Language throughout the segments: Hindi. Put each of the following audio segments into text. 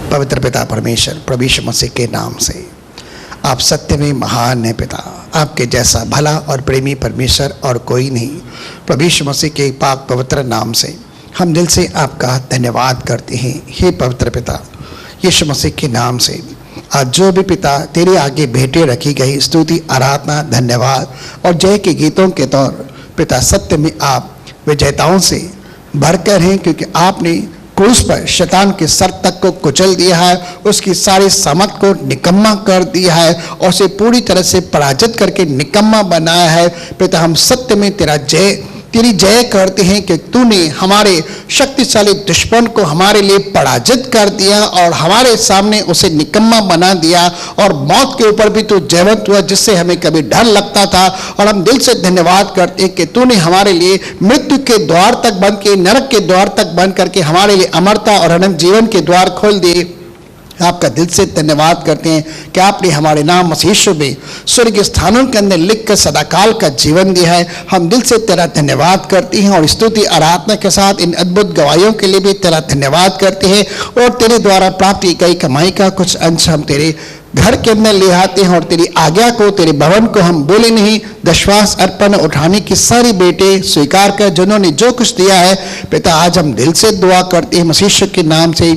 पवित्र पिता परमेश्वर, प्रभु यीशु मसीह के नाम से आप सत्य में महान है पिता। आपके जैसा भला और प्रेमी परमेश्वर और कोई नहीं। प्रभु यीशु मसीह के पाक पवित्र नाम से हम दिल से आपका धन्यवाद करते हैं। हे पवित्र पिता यीशु मसीह के नाम से आज जो भी पिता तेरे आगे भेंटे रखी गई स्तुति, आराधना, धन्यवाद और जय के गीतों के तौर पिता सत्य में आप विजेताओं से भरकर हैं, क्योंकि आपने क्रूस पर शैतान के सर तक को कुचल दिया है, उसकी सारी सामर्थ को निकम्मा कर दिया है और उसे पूरी तरह से पराजित करके निकम्मा बनाया है। पिता हम सत्य में तेरी जय करते हैं कि तूने हमारे शक्तिशाली दुश्मन को हमारे लिए पराजित कर दिया और हमारे सामने उसे निकम्मा बना दिया और मौत के ऊपर भी तू जयवंत हुआ, जिससे हमें कभी डर लगता था। और हम दिल से धन्यवाद करते हैं कि तूने हमारे लिए मृत्यु के द्वार तक बंद किए, नरक के द्वार तक बंद करके हमारे लिए अमरता और अनंत जीवन के द्वार खोल दिए। आपका दिल से धन्यवाद करते हैं कि आपने हमारे नाम मसीह यीशु में स्वर्गीय स्थानों के अंदर लिख कर सदाकाल का जीवन दिया है। हम दिल से तेरा धन्यवाद करते हैं और स्तुति आराधना के साथ इन अद्भुत गवाहियों के लिए भी तेरा धन्यवाद करते हैं। और तेरे द्वारा प्राप्त की गई कमाई का कुछ अंश हम तेरे घर के अंदर ले आते हैं और तेरी आज्ञा को, तेरे भवन को हम बोले नहीं, दशवास अर्पण उठाने की सारी बेटे स्वीकार कर जिन्होंने जो कुछ दिया है पिता, आज हम दिल से दुआ करते हैं मसीह यीशु के नाम से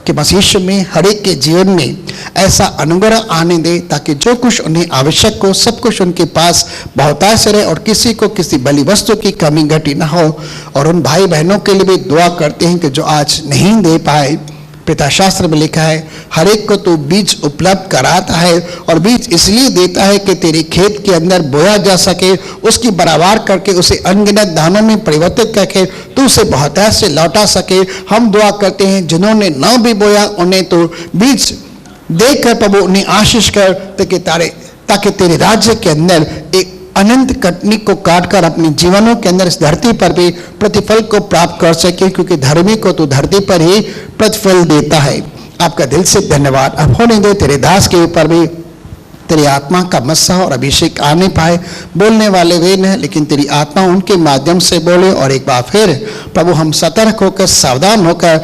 कि मसीह यीशु में हर एक के जीवन में ऐसा अनुग्रह आने दे ताकि जो कुछ उन्हें आवश्यक हो सब कुछ उनके पास बहुतायत से रहे और किसी को किसी बलि वस्तु की कमी घटी ना हो। और उन भाई बहनों के लिए भी दुआ करते हैं कि जो आज नहीं दे पाए, पिता शास्त्र में लिखा है हर एक को तू बीज उपलब्ध कराता है और बीज इसलिए देता है कि तेरे खेत के अंदर बोया जा सके, उसकी बराबर करके उसे अनगिनत दानों में परिवर्तित करके तू उसे बहुतायत से लौटा सके। हम दुआ करते हैं जिन्होंने न भी बोया उन्हें तो बीज देकर प्रभु उन्हें आशीष कर ताकि तेरे राज्य के अंदर एक अनंत कटनी को काटकर अपने जीवनों के अंदर इस धरती पर भी प्रतिफल को प्राप्त कर सके, क्योंकि धर्मी को तो धरती पर ही प्रतिफल देता है। आपका दिल से धन्यवाद। अब होने दे तेरे दास के ऊपर भी तेरी आत्मा का मस्सा और अभिषेक आने पाए। बोलने वाले वे न, लेकिन तेरी आत्मा उनके माध्यम से बोले। और एक बार फिर प्रभु हम सतर्क होकर सावधान होकर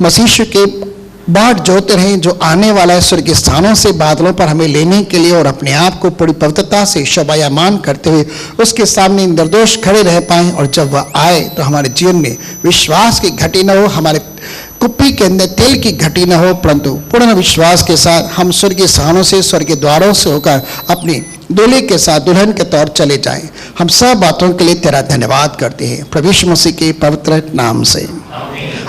मसीह यीशु के बाट जोते रहें जो आने वाला है स्वर्गीय स्थानों से बादलों पर हमें लेने के लिए, और अपने आप को पूरी पवित्रता से शोभायमान करते हुए उसके सामने निर्दोष खड़े रह पाएं। और जब वह आए तो हमारे जीवन में विश्वास की घटी न हो, हमारे कुप्पी के अंदर तेल की घटी न हो, परंतु पूर्ण विश्वास के साथ हम स्वर्गीय स्थानों से, स्वर्गीय द्वारों से होकर अपनी दूल्हे के साथ दुल्हन के तौर चले जाएं। हम सब बातों के लिए तेरा धन्यवाद करते हैं प्रभु यीशु मसीह के पवित्र नाम से।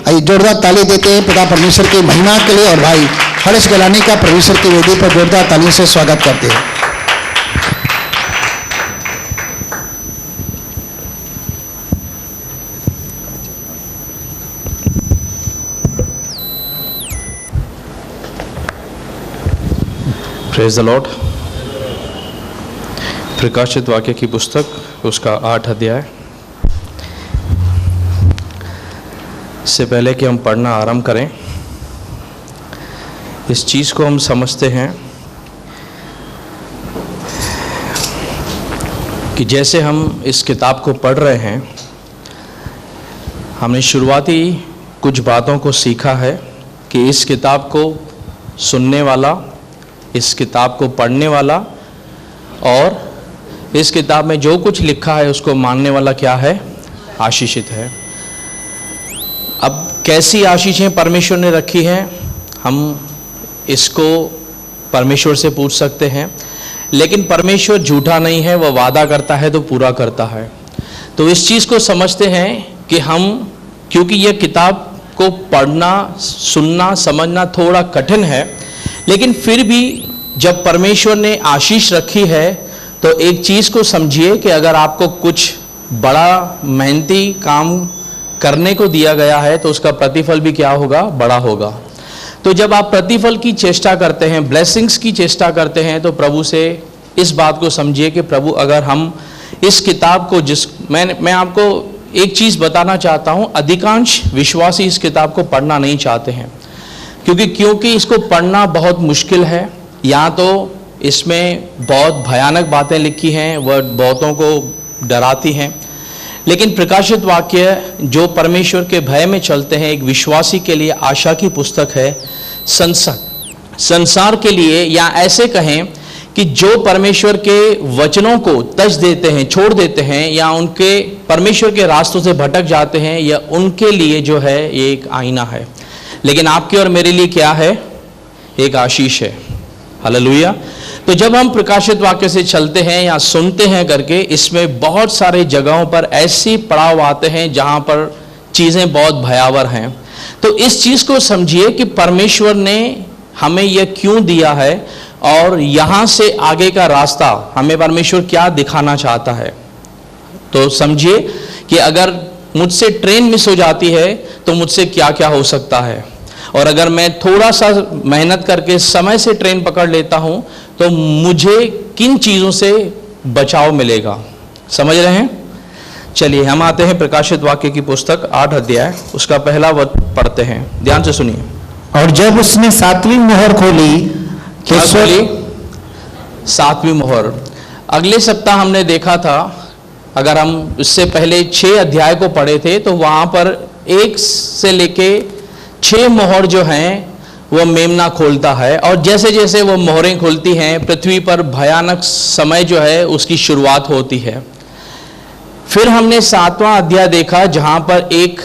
आइए जोरदार ताली देते हैं पिता परमेश्वर की महिमा के लिए। और भाई हर्ष गलानी का परमेश्वर की वेदी पर जोरदार तालियों से स्वागत करते हैं। Praise the Lord. प्रकाशित वाक्य की पुस्तक उसका 8 अध्याय से पहले कि हम पढ़ना आरंभ करें, इस चीज़ को हम समझते हैं कि जैसे हम इस किताब को पढ़ रहे हैं, हमने शुरुआती कुछ बातों को सीखा है कि इस किताब को सुनने वाला, इस किताब को पढ़ने वाला और इस किताब में जो कुछ लिखा है उसको मानने वाला क्या है? आशीषित है। अब कैसी आशीषें परमेश्वर ने रखी हैं, हम इसको परमेश्वर से पूछ सकते हैं, लेकिन परमेश्वर झूठा नहीं है, वह वादा करता है तो पूरा करता है। तो इस चीज़ को समझते हैं कि हम, क्योंकि यह किताब को पढ़ना, सुनना, समझना थोड़ा कठिन है, लेकिन फिर भी जब परमेश्वर ने आशीष रखी है तो एक चीज़ को समझिए कि अगर आपको कुछ बड़ा मेहनती काम करने को दिया गया है तो उसका प्रतिफल भी क्या होगा? बड़ा होगा। तो जब आप प्रतिफल की चेष्टा करते हैं, ब्लेसिंग्स की चेष्टा करते हैं, तो प्रभु से इस बात को समझिए कि प्रभु अगर हम इस किताब को मैं आपको एक चीज़ बताना चाहता हूँ, अधिकांश विश्वासी इस किताब को पढ़ना नहीं चाहते हैं क्योंकि इसको पढ़ना बहुत मुश्किल है। या तो इसमें बहुत भयानक बातें लिखी हैं, वह बहुतों को डराती हैं, लेकिन प्रकाशित वाक्य जो परमेश्वर के भय में चलते हैं, एक विश्वासी के लिए आशा की पुस्तक है, संसार के लिए, या ऐसे कहें कि जो परमेश्वर के वचनों को तज देते हैं, छोड़ देते हैं, या उनके परमेश्वर के रास्तों से भटक जाते हैं, या उनके लिए जो है ये एक आईना है। लेकिन आपके और मेरे लिए क्या है? एक आशीष है। हालेलुया। तो जब हम प्रकाशित वाक्य से चलते हैं या सुनते हैं करके, इसमें बहुत सारे जगहों पर ऐसी पड़ाव आते हैं जहां पर चीजें बहुत भयावह हैं। तो इस चीज को समझिए कि परमेश्वर ने हमें यह क्यों दिया है और यहां से आगे का रास्ता हमें परमेश्वर क्या दिखाना चाहता है। तो समझिए कि अगर मुझसे ट्रेन मिस हो जाती है तो मुझसे क्या क्या हो सकता है, और अगर मैं थोड़ा सा मेहनत करके समय से ट्रेन पकड़ लेता हूं तो मुझे किन चीजों से बचाव मिलेगा। समझ रहे हैं? चलिए हम आते हैं प्रकाशित वाक्य की पुस्तक 8 अध्याय, उसका पहला वचन पढ़ते हैं। ध्यान से सुनिए। और जब उसने 7वीं मोहर खोली क्या खोली? 7वीं मोहर। अगले सप्ताह हमने देखा था, अगर हम इससे पहले 6 अध्याय को पढ़े थे, तो वहां पर 1 से लेके 6 मोहर जो हैं वो मेमना खोलता है, और जैसे जैसे वो मोहरें खुलती हैं पृथ्वी पर भयानक समय जो है उसकी शुरुआत होती है। फिर हमने 7वां अध्याय देखा जहां पर एक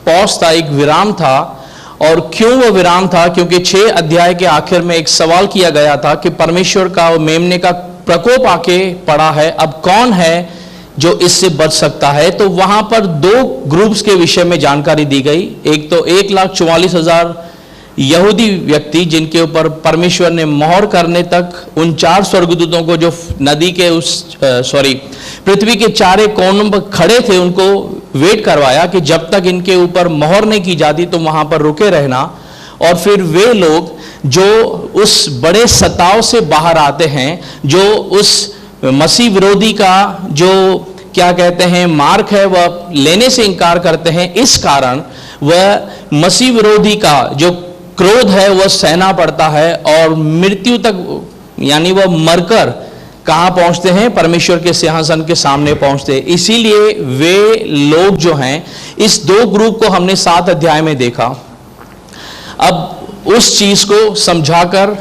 पॉज था, एक विराम था। और क्यों वो विराम था? क्योंकि 6 अध्याय के आखिर में एक सवाल किया गया था कि परमेश्वर का और मेमने का प्रकोप आके पड़ा है, अब कौन है जो इससे बच सकता है। तो वहां पर 2 ग्रुप्स के विषय में जानकारी दी गई। एक तो 1,44,000 यहूदी व्यक्ति जिनके ऊपर परमेश्वर ने मोहर करने तक उन 4 स्वर्गदूतों को जो नदी के पृथ्वी के चारे कोनों पर खड़े थे उनको वेट करवाया कि जब तक इनके ऊपर मोहर नहीं की जाती तो वहां पर रुके रहना। और फिर वे लोग जो उस बड़े सताव से बाहर आते हैं, जो उस मसीह विरोधी का जो क्या कहते हैं मार्क है वह लेने से इनकार करते हैं, इस कारण वह मसीह विरोधी का जो क्रोध है वह सहना पड़ता है और मृत्यु तक, यानी वह मरकर कहां पहुंचते हैं? परमेश्वर के सिंहासन के सामने पहुंचते हैं। इसीलिए वे लोग जो हैं, इस 2 ग्रुप को हमने 7 अध्याय में देखा। अब उस चीज को समझाकर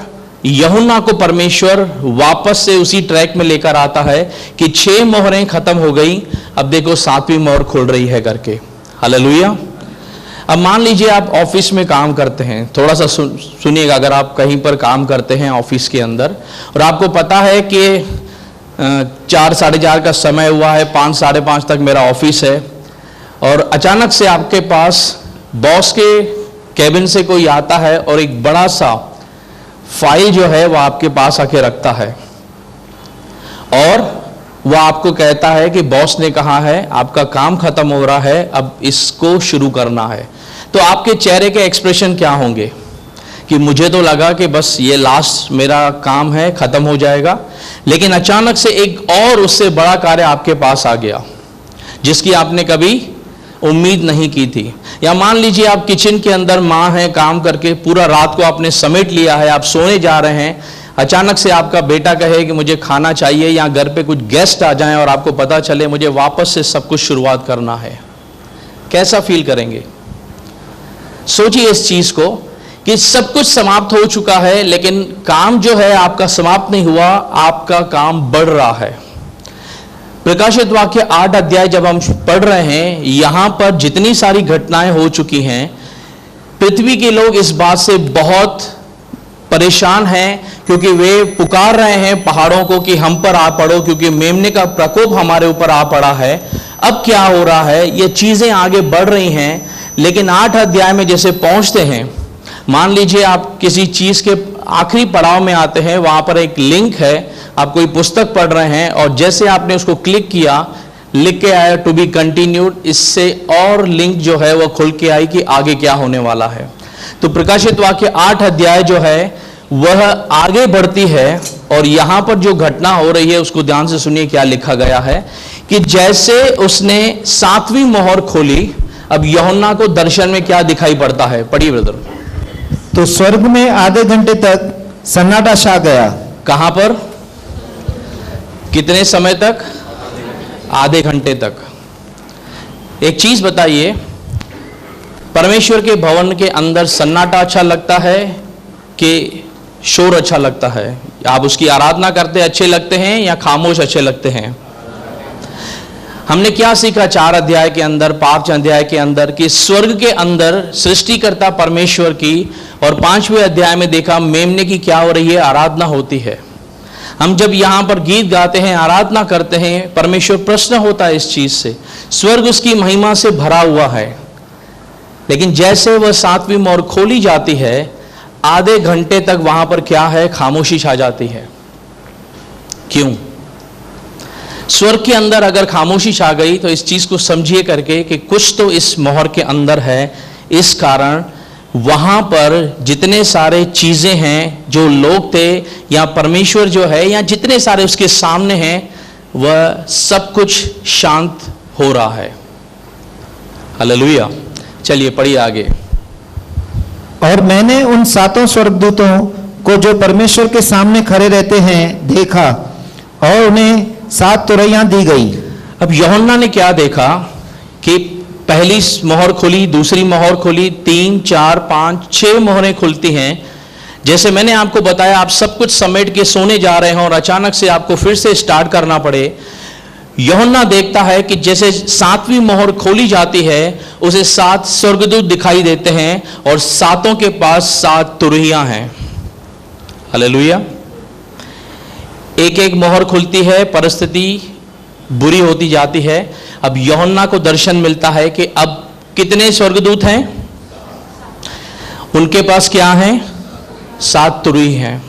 यूहन्ना को परमेश्वर वापस से उसी ट्रैक में लेकर आता है कि 6 मोहरें खत्म हो गई, अब देखो 7वीं मोहर खुल रही है करके। हालेलुया। अब मान लीजिए आप ऑफिस में काम करते हैं, थोड़ा सा सुनिएगा। अगर आप कहीं पर काम करते हैं ऑफिस के अंदर और आपको पता है कि 4 साढ़े 4 का समय हुआ है, 5 साढ़े 5 तक मेरा ऑफिस है, और अचानक से आपके पास बॉस के कैबिन से कोई आता है और एक बड़ा सा फाइल जो है वह आपके पास आके रखता है, और वह आपको कहता है कि बॉस ने कहा है आपका काम खत्म हो रहा है, अब इसको शुरू करना है। तो आपके चेहरे के एक्सप्रेशन क्या होंगे? कि मुझे तो लगा कि बस ये लास्ट मेरा काम है, खत्म हो जाएगा, लेकिन अचानक से एक और उससे बड़ा कार्य आपके पास आ गया जिसकी आपने कभी उम्मीद नहीं की थी। या मान लीजिए आप किचन के अंदर माँ हैं, काम करके पूरा रात को आपने समेट लिया है, आप सोने जा रहे हैं, अचानक से आपका बेटा कहे कि मुझे खाना चाहिए, या घर पे कुछ गेस्ट आ जाएं और आपको पता चले मुझे वापस से सब कुछ शुरुआत करना है। कैसा फील करेंगे? सोचिए इस चीज को कि सब कुछ समाप्त हो चुका है, लेकिन काम जो है आपका समाप्त नहीं हुआ, आपका काम बढ़ रहा है। प्रकाशित वाक्य 8 अध्याय जब हम पढ़ रहे हैं, यहां पर जितनी सारी घटनाएं हो चुकी हैं, पृथ्वी के लोग इस बात से बहुत परेशान हैं, क्योंकि वे पुकार रहे हैं पहाड़ों को कि हम पर आ पड़ो, क्योंकि मेमने का प्रकोप हमारे ऊपर आ पड़ा है। अब क्या हो रहा है? ये चीजें आगे बढ़ रही हैं, लेकिन 8 अध्याय में जैसे पहुंचते हैं, मान लीजिए आप किसी चीज के आखिरी पड़ाव में आते हैं, वहां पर एक लिंक है, आप कोई पुस्तक पढ़ रहे हैं और जैसे आपने उसको क्लिक किया, लिख के आया टू बी कंटिन्यूड, इससे और लिंक जो है वह खुल के आई कि आगे क्या होने वाला है। तो प्रकाशित वाक्य 8 अध्याय जो है वह आगे बढ़ती है, और यहां पर जो घटना हो रही है उसको ध्यान से सुनिए क्या लिखा गया है कि जैसे उसने 7वीं मोहर खोली, अब यूहन्ना को दर्शन में क्या दिखाई पड़ता है? पढ़िए ब्रदर। तो स्वर्ग में आधे घंटे तक सन्नाटा छा गया। कहां पर? कितने समय तक? आधे घंटे तक। एक चीज बताइए, परमेश्वर के भवन के अंदर सन्नाटा अच्छा लगता है कि शोर अच्छा लगता है? आप उसकी आराधना करते अच्छे लगते हैं या खामोश अच्छे लगते हैं? हमने क्या सीखा 4 अध्याय के अंदर, 5 अध्याय के अंदर, कि स्वर्ग के अंदर सृष्टिकर्ता परमेश्वर की, और 5वें अध्याय में देखा मेमने की क्या हो रही है, आराधना होती है। हम जब यहाँ पर गीत गाते हैं, आराधना करते हैं, परमेश्वर प्रसन्न होता है इस चीज से, स्वर्ग उसकी महिमा से भरा हुआ है। लेकिन जैसे वह 7वीं मोहर खोली जाती है, आधे घंटे तक वहां पर क्या है, खामोशी छा जाती है। क्यों? स्वर्ग के अंदर अगर खामोशी छा गई तो इस चीज को समझिए करके कि कुछ तो इस मोहर के अंदर है। इस कारण वहां पर जितने सारे चीजें हैं, जो लोग थे या परमेश्वर जो है या जितने सारे उसके सामने हैं, वह सब कुछ शांत हो रहा है। हालेलुया। चलिए पढ़िए आगे। और मैंने उन 7 स्वर्गदूतों को जो परमेश्वर के सामने खड़े रहते हैं देखा, और उन्हें 7 तुरहियां दी गई। अब यूहन्ना ने क्या देखा कि पहली मोहर खुली, दूसरी मोहर खुली, 3, 4, 5, 6 मोहरें खुलती हैं। जैसे मैंने आपको बताया, आप सब कुछ समेट के सोने जा रहे हो और अचानक से आपको फिर से स्टार्ट करना पड़े। यूहन्ना देखता है कि जैसे 7वीं मोहर खोली जाती है, उसे 7 स्वर्गदूत दिखाई देते हैं और 7 के पास 7 तुरहियां हैं। हालेलुया। एक एक मोहर खुलती है, परिस्थिति बुरी होती जाती है। अब यूहन्ना को दर्शन मिलता है कि अब कितने स्वर्गदूत हैं? उनके पास क्या है? 7 तुरही हैं।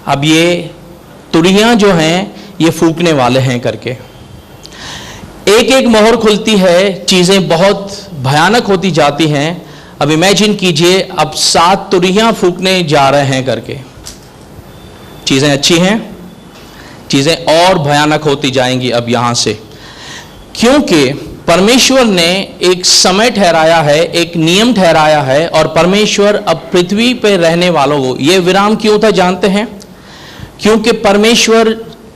अब ये तुरहियां जो हैं, ये फूकने वाले हैं करके एक एक मोहर खुलती है, चीजें बहुत भयानक होती जाती हैं। अब इमेजिन कीजिए, अब 7 तुरहियां फूकने जा रहे हैं करके। चीजें अच्छी हैं, चीजें और भयानक होती जाएंगी अब यहां से, क्योंकि परमेश्वर ने एक समय ठहराया है, एक नियम ठहराया है। और परमेश्वर अब पृथ्वी पर रहने वालों को, यह विराम क्यों था जानते हैं? क्योंकि परमेश्वर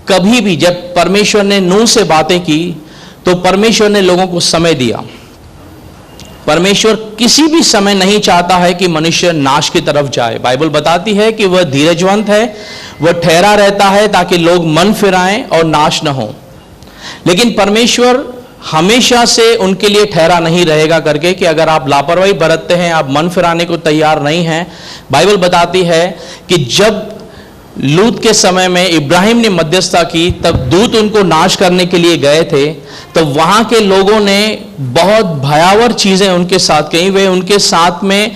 कभी भी, जब परमेश्वर ने नूह से बातें की तो परमेश्वर ने लोगों को समय दिया। परमेश्वर किसी भी समय नहीं चाहता है कि मनुष्य नाश की तरफ जाए। बाइबल बताती है कि वह धीरजवंत है, वह ठहरा रहता है ताकि लोग मन फिराएं और नाश न हो। लेकिन परमेश्वर हमेशा से उनके लिए ठहरा नहीं रहेगा करके, कि अगर आप लापरवाही बरतते हैं, आप मन फिराने को तैयार नहीं हैं। बाइबल बताती है कि जब लूत के समय में इब्राहिम ने मध्यस्थता की, तब दूत उनको नाश करने के लिए गए थे, तो वहां के लोगों ने बहुत भयावह चीजें उनके साथ कही। वे उनके साथ में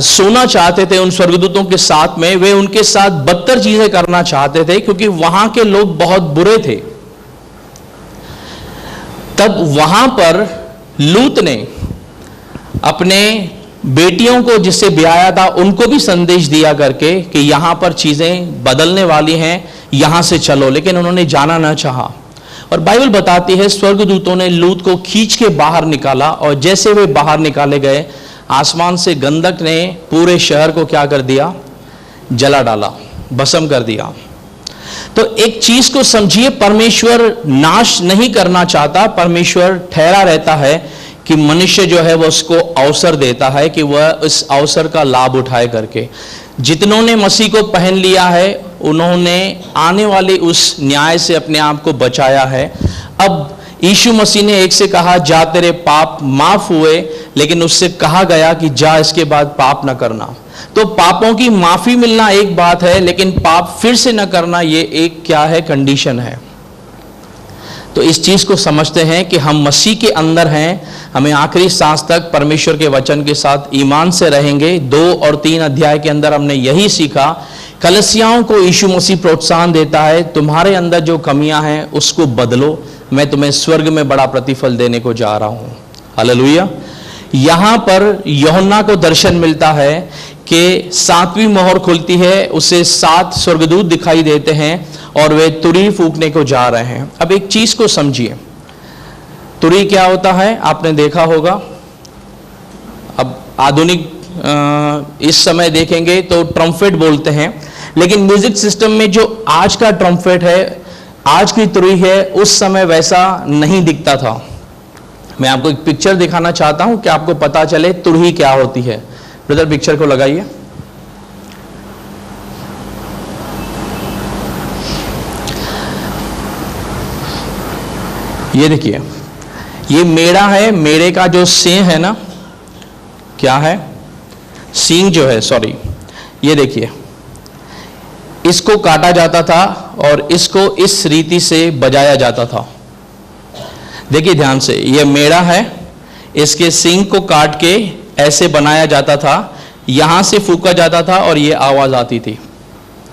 सोना चाहते थे, उन स्वर्गदूतों के साथ में वे उनके साथ बदतर चीजें करना चाहते थे, क्योंकि वहां के लोग बहुत बुरे थे। तब वहां पर लूत ने अपने बेटियों को जिससे ब्याया था, उनको भी संदेश दिया करके कि यहां पर चीजें बदलने वाली हैं, यहां से चलो। लेकिन उन्होंने जाना न चाहा। और बाइबल बताती है स्वर्गदूतों ने लूत को खींच के बाहर निकाला, और जैसे वे बाहर निकाले गए, आसमान से गंधक ने पूरे शहर को क्या कर दिया? जला डाला, भस्म कर दिया। तो एक चीज को समझिए, परमेश्वर नाश नहीं करना चाहता, परमेश्वर ठहरा रहता है कि मनुष्य जो है वह उसको अवसर देता है कि वह इस अवसर का लाभ उठाए करके। जितनों ने मसीह को पहन लिया है, उन्होंने आने वाले उस न्याय से अपने आप को बचाया है। अब यीशु मसीह ने एक से कहा, जा तेरे पाप माफ हुए, लेकिन उससे कहा गया कि जा इसके बाद पाप न करना। तो पापों की माफी मिलना एक बात है, लेकिन पाप फिर से न करना, ये एक क्या है? कंडीशन है। तो इस चीज को समझते हैं कि हम मसीह के अंदर हैं, हमें आखिरी सांस तक परमेश्वर के वचन के साथ ईमान से रहेंगे। 2 और 3 अध्याय के अंदर हमने यही सीखा। कलीसियाओं को यीशु मसीह प्रोत्साहन देता है, तुम्हारे अंदर जो कमियां हैं उसको बदलो, मैं तुम्हें स्वर्ग में बड़ा प्रतिफल देने को जा रहा हूं। हालेलुया। यहां पर यूहन्ना को दर्शन मिलता है कि 7वीं मोहर खुलती है, उसे 7 स्वर्गदूत दिखाई देते हैं और वे तुरही फूकने को जा रहे हैं। अब एक चीज को समझिए, तुरही क्या होता है? आपने देखा होगा। अब आधुनिक इस समय देखेंगे तो ट्रम्पेट बोलते हैं, लेकिन म्यूजिक सिस्टम में जो आज का ट्रम्पेट है, आज की तुरही है, उस समय वैसा नहीं दिखता था। मैं आपको एक पिक्चर दिखाना चाहता हूं कि आपको पता चले तुरही क्या होती है। ब्रदर पिक्चर को लगाइए। ये देखिए, ये मेढ़ा है, मेढ़े का जो सींग है ना, क्या है, सींग जो है, सॉरी, ये देखिए, इसको काटा जाता था और इसको इस रीति से बजाया जाता था। देखिए ध्यान से, ये मेढ़ा है, इसके सींग को काट के ऐसे बनाया जाता था, यहां से फूका जाता था और ये आवाज आती थी।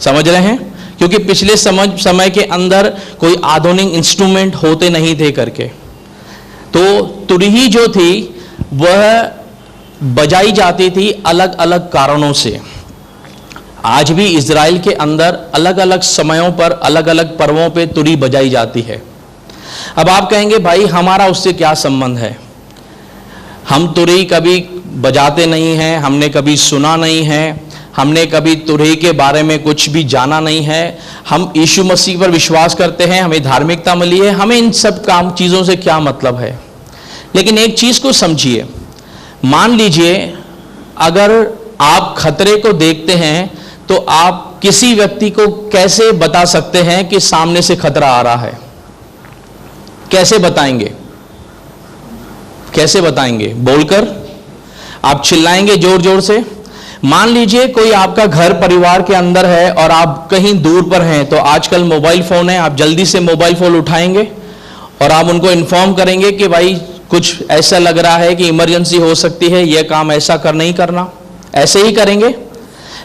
समझ रहे हैं? क्योंकि पिछले समय के अंदर कोई आधुनिक इंस्ट्रूमेंट होते नहीं थे करके, तो तुरही जो थी वह बजाई जाती थी अलग अलग कारणों से। आज भी इज़राइल के अंदर अलग अलग समयों पर अलग अलग पर्वों पे तुरही बजाई जाती है। अब आप कहेंगे भाई हमारा उससे क्या संबंध है, हम तुरही कभी बजाते नहीं हैं, हमने कभी सुना नहीं है, हमने कभी तुरही के बारे में कुछ भी जाना नहीं है, हम यीशु मसीह पर विश्वास करते हैं, हमें धार्मिकता मिली है, हमें इन सब काम चीज़ों से क्या मतलब है। लेकिन एक चीज़ को समझिए, मान लीजिए अगर आप खतरे को देखते हैं तो आप किसी व्यक्ति को कैसे बता सकते हैं कि सामने से खतरा आ रहा है? कैसे बताएंगे? कैसे बताएंगे? बोलकर? आप चिल्लाएंगे जोर जोर से? मान लीजिए कोई आपका घर परिवार के अंदर है और आप कहीं दूर पर हैं, तो आजकल मोबाइल फोन है, आप जल्दी से मोबाइल फोन उठाएंगे और आप उनको इन्फॉर्म करेंगे कि भाई कुछ ऐसा लग रहा है कि इमरजेंसी हो सकती है, यह काम ऐसा नहीं करना, ऐसे ही करेंगे।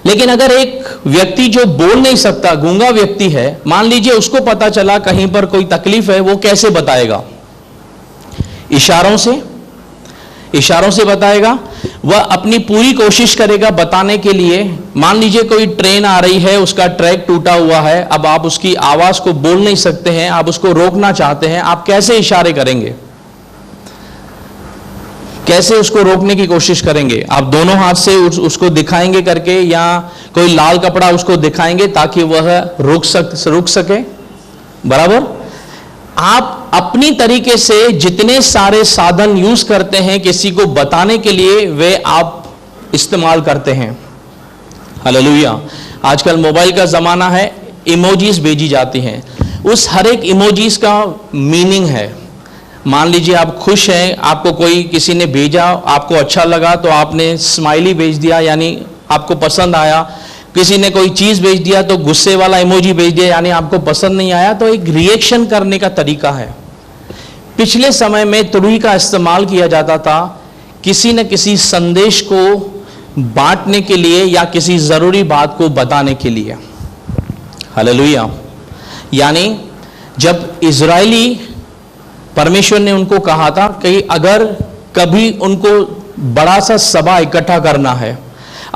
लेकिन अगर एक व्यक्ति जो बोल नहीं सकता, गूंगा व्यक्ति है, मान लीजिए उसको पता चला कहीं पर कोई तकलीफ है, वो कैसे बताएगा? इशारों से, इशारों से बताएगा। वह अपनी पूरी कोशिश करेगा बताने के लिए। मान लीजिए कोई ट्रेन आ रही है, उसका ट्रैक टूटा हुआ है, अब आप उसकी आवाज को बोल नहीं सकते हैं, आप उसको रोकना चाहते हैं, आप कैसे इशारे करेंगे? कैसे उसको रोकने की कोशिश करेंगे? आप दोनों हाथ से उसको दिखाएंगे करके, या कोई लाल कपड़ा उसको दिखाएंगे ताकि वह रुक सके? बराबर। आप अपनी तरीके से जितने सारे साधन यूज करते हैं किसी को बताने के लिए, वे आप इस्तेमाल करते हैं। हालेलुया। आजकल मोबाइल का जमाना है, इमोजीज भेजी जाती हैं, उस हर एक इमोजीज का मीनिंग है। मान लीजिए आप खुश हैं, आपको कोई किसी ने भेजा, आपको अच्छा लगा तो आपने स्माइली भेज दिया, यानी आपको पसंद आया। किसी ने कोई चीज भेज दिया तो गुस्से वाला इमोजी भेज दिया, यानी आपको पसंद नहीं आया। तो एक रिएक्शन करने का तरीका है। पिछले समय में तुरही का इस्तेमाल किया जाता था किसी न किसी संदेश को बांटने के लिए या किसी जरूरी बात को बताने के लिए। हालेलुया। यानी जब इजरायली, परमेश्वर ने उनको कहा था कि अगर कभी उनको बड़ा सा सभा इकट्ठा करना है,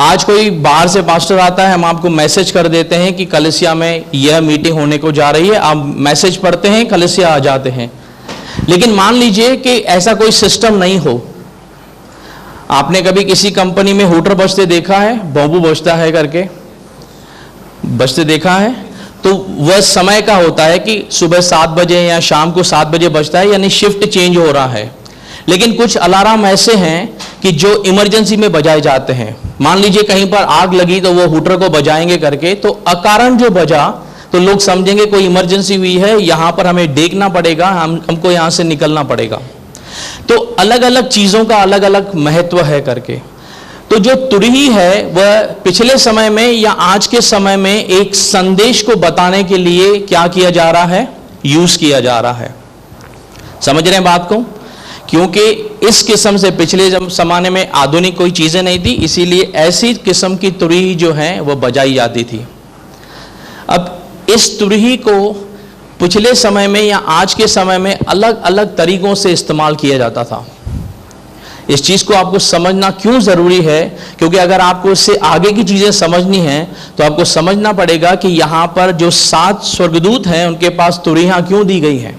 आज कोई बाहर से पास्टर आता है, हम आपको मैसेज कर देते हैं कि कलीसिया में यह मीटिंग होने को जा रही है, आप मैसेज पढ़ते हैं, कलीसिया आ जाते हैं। लेकिन मान लीजिए कि ऐसा कोई सिस्टम नहीं हो। आपने कभी किसी कंपनी में हूटर बजते देखा है? बॉम्बू बजता है करके बजते देखा है? तो वह समय का होता है कि सुबह 7 बजे या शाम को 7 बजे बजता है, यानी शिफ्ट चेंज हो रहा है। लेकिन कुछ अलार्म ऐसे हैं कि जो इमरजेंसी में बजाए जाते हैं। मान लीजिए कहीं पर आग लगी तो वो हूटर को बजाएंगे करके, तो अकारण जो बजा तो लोग समझेंगे कोई इमरजेंसी हुई है, यहां पर हमें देखना पड़ेगा, हमको यहां से निकलना पड़ेगा। तो अलग अलग चीजों का अलग अलग महत्व है करके। तो जो तुरही है वह पिछले समय में या आज के समय में एक संदेश को बताने के लिए क्या किया जा रहा है? यूज किया जा रहा है। समझ रहे हैं बात को? क्योंकि इस किस्म से पिछले जमाने में आधुनिक कोई चीजें नहीं थी, इसीलिए ऐसी किस्म की तुरही जो है वह बजाई जाती थी। अब इस तुरही को पिछले समय में या आज के समय में अलग अलग तरीकों से इस्तेमाल किया जाता था। इस चीज को आपको समझना क्यों जरूरी है? क्योंकि अगर आपको इससे आगे की चीजें समझनी है तो आपको समझना पड़ेगा कि यहां पर जो 7 स्वर्गदूत हैं उनके पास तुरहियां क्यों दी गई हैं।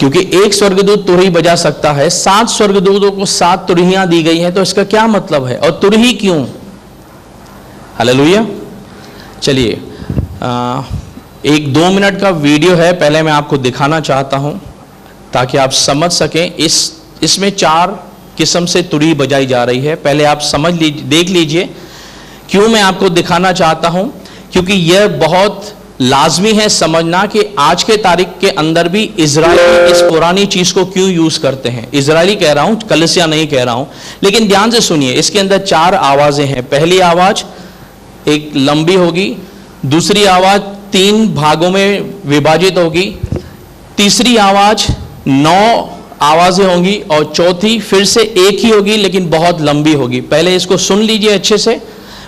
क्योंकि एक स्वर्गदूत तुरही बजा सकता है, 7 स्वर्गदूतों को 7 तुरहियां दी गई हैं, तो इसका क्या मतलब है और तुरही क्यों? हालेलुया। चलिए, एक 2 मिनट का वीडियो है, पहले मैं आपको दिखाना चाहता हूं ताकि आप समझ सकें। इसमें 4 किस्म से तुरही बजाई जा रही है। पहले आप देख लीजिए। क्यों मैं आपको दिखाना चाहता हूं? क्योंकि यह बहुत लाजमी है समझना कि आज के तारीख के अंदर भी इजरायली इस पुरानी चीज को क्यों यूज करते हैं। इजरायली कह रहा हूं, कलीसिया नहीं कह रहा हूं, लेकिन ध्यान से सुनिए। इसके अंदर 4 आवाजें हैं। पहली आवाज एक लंबी होगी, दूसरी आवाज 3 भागों में विभाजित होगी, तीसरी आवाज 9 आवाजें होंगी और चौथी फिर से एक ही होगी लेकिन बहुत लंबी होगी। पहले इसको सुन लीजिए अच्छे से,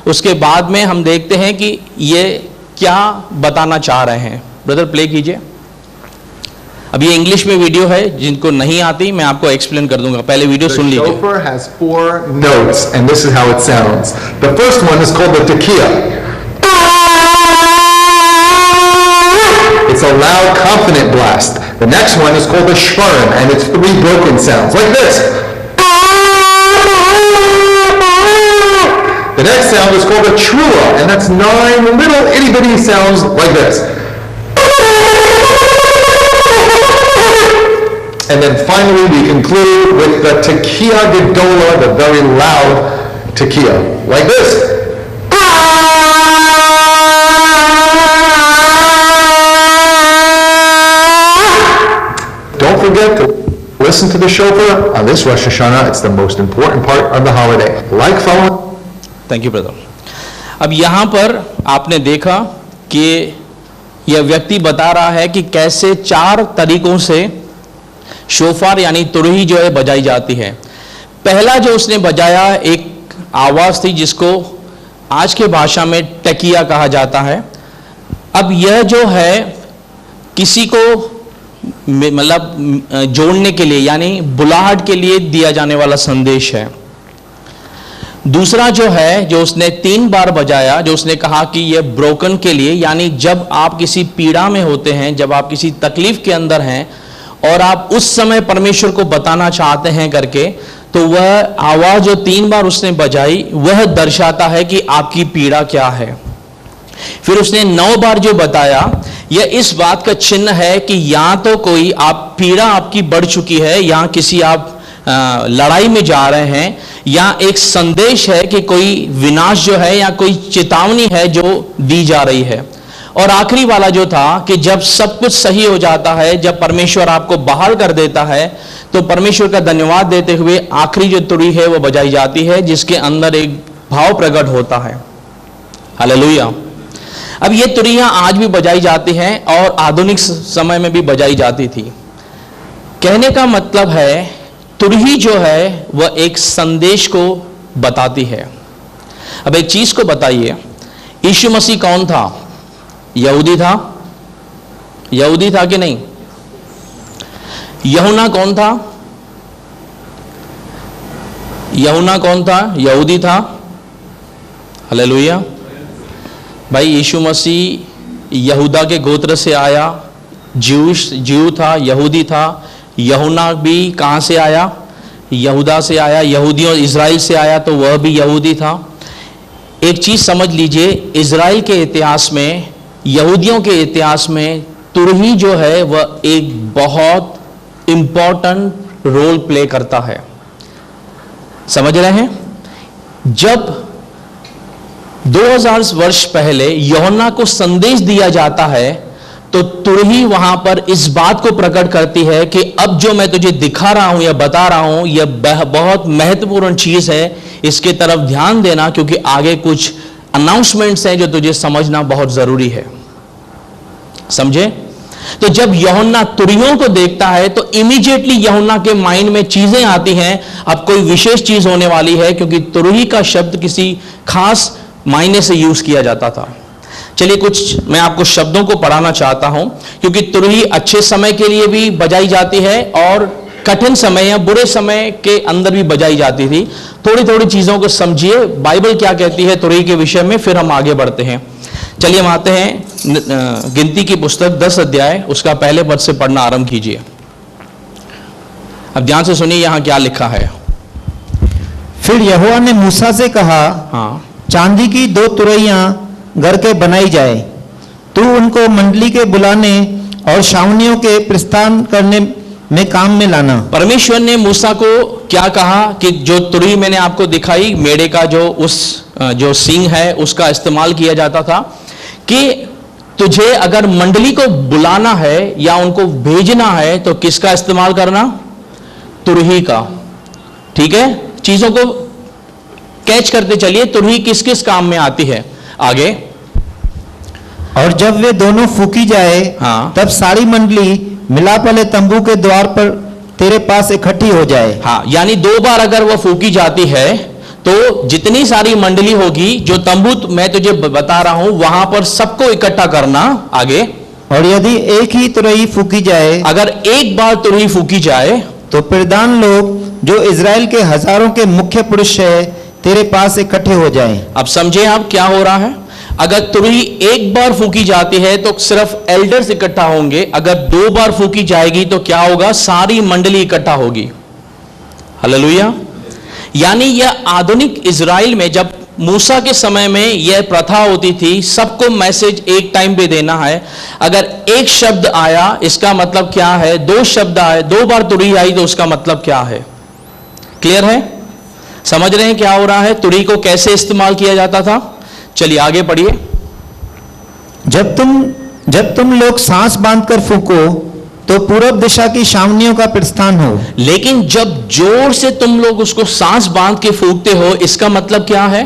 उसके बाद में हम देखते हैं कि ये क्या बताना चाह रहे हैं। ब्रदर प्ले कीजिए। अब ये इंग्लिश में वीडियो है, जिनको नहीं आती मैं आपको एक्सप्लेन कर दूंगा। पहले वीडियो सुन लीजिए। The shofar has 4 notes, and this is how it sounds. The first one is called the tekiah. It's a loud, confident blast. The next one is called the shvarm, and it's 3 broken sounds, like this. The next sound is called a trua, and that's 9 little itty-bitty sounds like this. And then finally we conclude with the tekiah gedola, the very loud tekiah, like this. Don't forget to listen to the shofar on this Rosh Hashanah. It's the most important part of the holiday. Like, follow. Thank you brother. अब यहां पर आपने देखा कि यह व्यक्ति बता रहा है कि कैसे 4 तरीकों से शोफार यानी तुरही जो है बजाई जाती है। पहला जो उसने बजाया एक आवाज थी जिसको आज के भाषा में टकिया कहा जाता है। अब यह जो है किसी को मतलब जोड़ने के लिए यानी बुलाहट के लिए दिया जाने वाला संदेश है। दूसरा जो है जो उसने 3 बार बजाया, जो उसने कहा कि यह ब्रोकन के लिए, यानी जब आप किसी पीड़ा में होते हैं, जब आप किसी तकलीफ के अंदर हैं और आप उस समय परमेश्वर को बताना चाहते हैं करके, तो वह आवाज जो 3 बार उसने बजाई वह दर्शाता है कि आपकी पीड़ा क्या है। फिर उसने 9 बार जो बताया, यह इस बात का चिन्ह है कि या तो कोई आप पीड़ा आपकी बढ़ चुकी है, या किसी आप लड़ाई में जा रहे हैं, या एक संदेश है कि कोई विनाश जो है या कोई चेतावनी है जो दी जा रही है। और आखिरी वाला जो था कि जब सब कुछ सही हो जाता है, जब परमेश्वर आपको बहाल कर देता है, तो परमेश्वर का धन्यवाद देते हुए आखिरी जो तुरी है वो बजाई जाती है, जिसके अंदर एक भाव प्रकट होता है। हालेलुया। अब ये तुरियां आज भी बजाई जाती हैं और आधुनिक समय में भी बजाई जाती थी। कहने का मतलब है तुरही जो है वह एक संदेश को बताती है। अब एक चीज को बताइए, यीशु मसीह कौन था? यहूदी था? यहूदी था कि नहीं? यूहन्ना कौन था? यूहन्ना कौन था? यहूदी था। हालेलुया। भाई यीशु मसीह यहूदा के गोत्र से आया, ज्यू था, यहूदी था। यूहन्ना भी कहां से आया? यहूदा से आया। यहूदियों इजराइल से आया तो वह भी यहूदी था। एक चीज समझ लीजिए, इजराइल के इतिहास में, यहूदियों के इतिहास में तुरही जो है वह एक बहुत इंपॉर्टेंट रोल प्ले करता है। समझ रहे हैं? जब 2000 वर्ष पहले यूहन्ना को संदेश दिया जाता है तो तुरही वहां पर इस बात को प्रकट करती है कि अब जो मैं तुझे दिखा रहा हूं या बता रहा हूं यह बहुत महत्वपूर्ण चीज है, इसके तरफ ध्यान देना, क्योंकि आगे कुछ अनाउंसमेंट्स हैं जो तुझे समझना बहुत जरूरी है। समझे? तो जब यूहन्ना तुरहियों को देखता है तो इमीडिएटली यूहन्ना के माइंड में चीजें आती हैं, अब कोई विशेष चीज होने वाली है, क्योंकि तुरही का शब्द किसी खास मायने से यूज किया जाता था। चलिए कुछ मैं आपको शब्दों को पढ़ाना चाहता हूं, क्योंकि तुरही अच्छे समय के लिए भी बजाई जाती है और कठिन समय या बुरे समय के अंदर भी बजाई जाती थी। थोड़ी थोड़ी चीजों को समझिए, बाइबल क्या कहती है तुरही के विषय में, फिर हम आगे बढ़ते हैं। चलिए हम आते हैं गिनती की पुस्तक 10 अध्याय, उसका पहले पद से पढ़ना आरंभ कीजिए। अब ध्यान से सुनिए यहां क्या लिखा है। फिर यहोवा ने मूसा से कहा, हाँ, चांदी की 2 तुरहियां घर के बनाई जाए, तू उनको मंडली के बुलाने और छावनियों के प्रस्थान करने में काम में लाना। परमेश्वर ने मूसा को क्या कहा कि जो तुरही मैंने आपको दिखाई, मेढ़े का जो सींग है उसका इस्तेमाल किया जाता था, कि तुझे अगर मंडली को बुलाना है या उनको भेजना है तो किसका इस्तेमाल करना? तुरही का। ठीक है, चीजों को कैच करते चलिए, तुरही किस किस काम में आती है। आगे, और जब वे दोनों फूकी जाए, हाँ। तब सारी मंडली मिलाप वाले तंबू के द्वार पर तेरे पास इकट्ठी हो जाए। हाँ, यानी 2 बार अगर वह फूकी जाती है तो जितनी सारी मंडली होगी, जो तंबू मैं तुझे बता रहा हूं वहां पर सबको इकट्ठा करना। आगे, और यदि एक ही तुरही फूकी जाए, अगर एक बार तुरही फूकी जाए तो प्रधान लोग जो इज़राइल के हजारों के मुख्य पुरुष है तेरे पास इकट्ठे हो जाएं। अब समझे आप क्या हो रहा है? अगर तुरही एक बार फूकी जाती है तो सिर्फ एल्डर्स इकट्ठा होंगे, अगर 2 बार फूकी जाएगी तो क्या होगा? सारी मंडली इकट्ठा होगी। हालेलुया। यानी यह आधुनिक इज़राइल में, जब मूसा के समय में यह प्रथा होती थी, सबको मैसेज एक टाइम पे देना है। अगर एक शब्द आया इसका मतलब क्या है? 2 शब्द आए, 2 बार तुरही आई तो उसका मतलब क्या है? क्लियर है? समझ रहे हैं क्या हो रहा है? तुरही को कैसे इस्तेमाल किया जाता था? चलिए आगे पढ़िए। जब तुम लोग सांस बांधकर फूको तो पूर्व दिशा की छावनियों का प्रस्थान हो। लेकिन जब जोर से तुम लोग उसको सांस बांध के फूकते हो, इसका मतलब क्या है?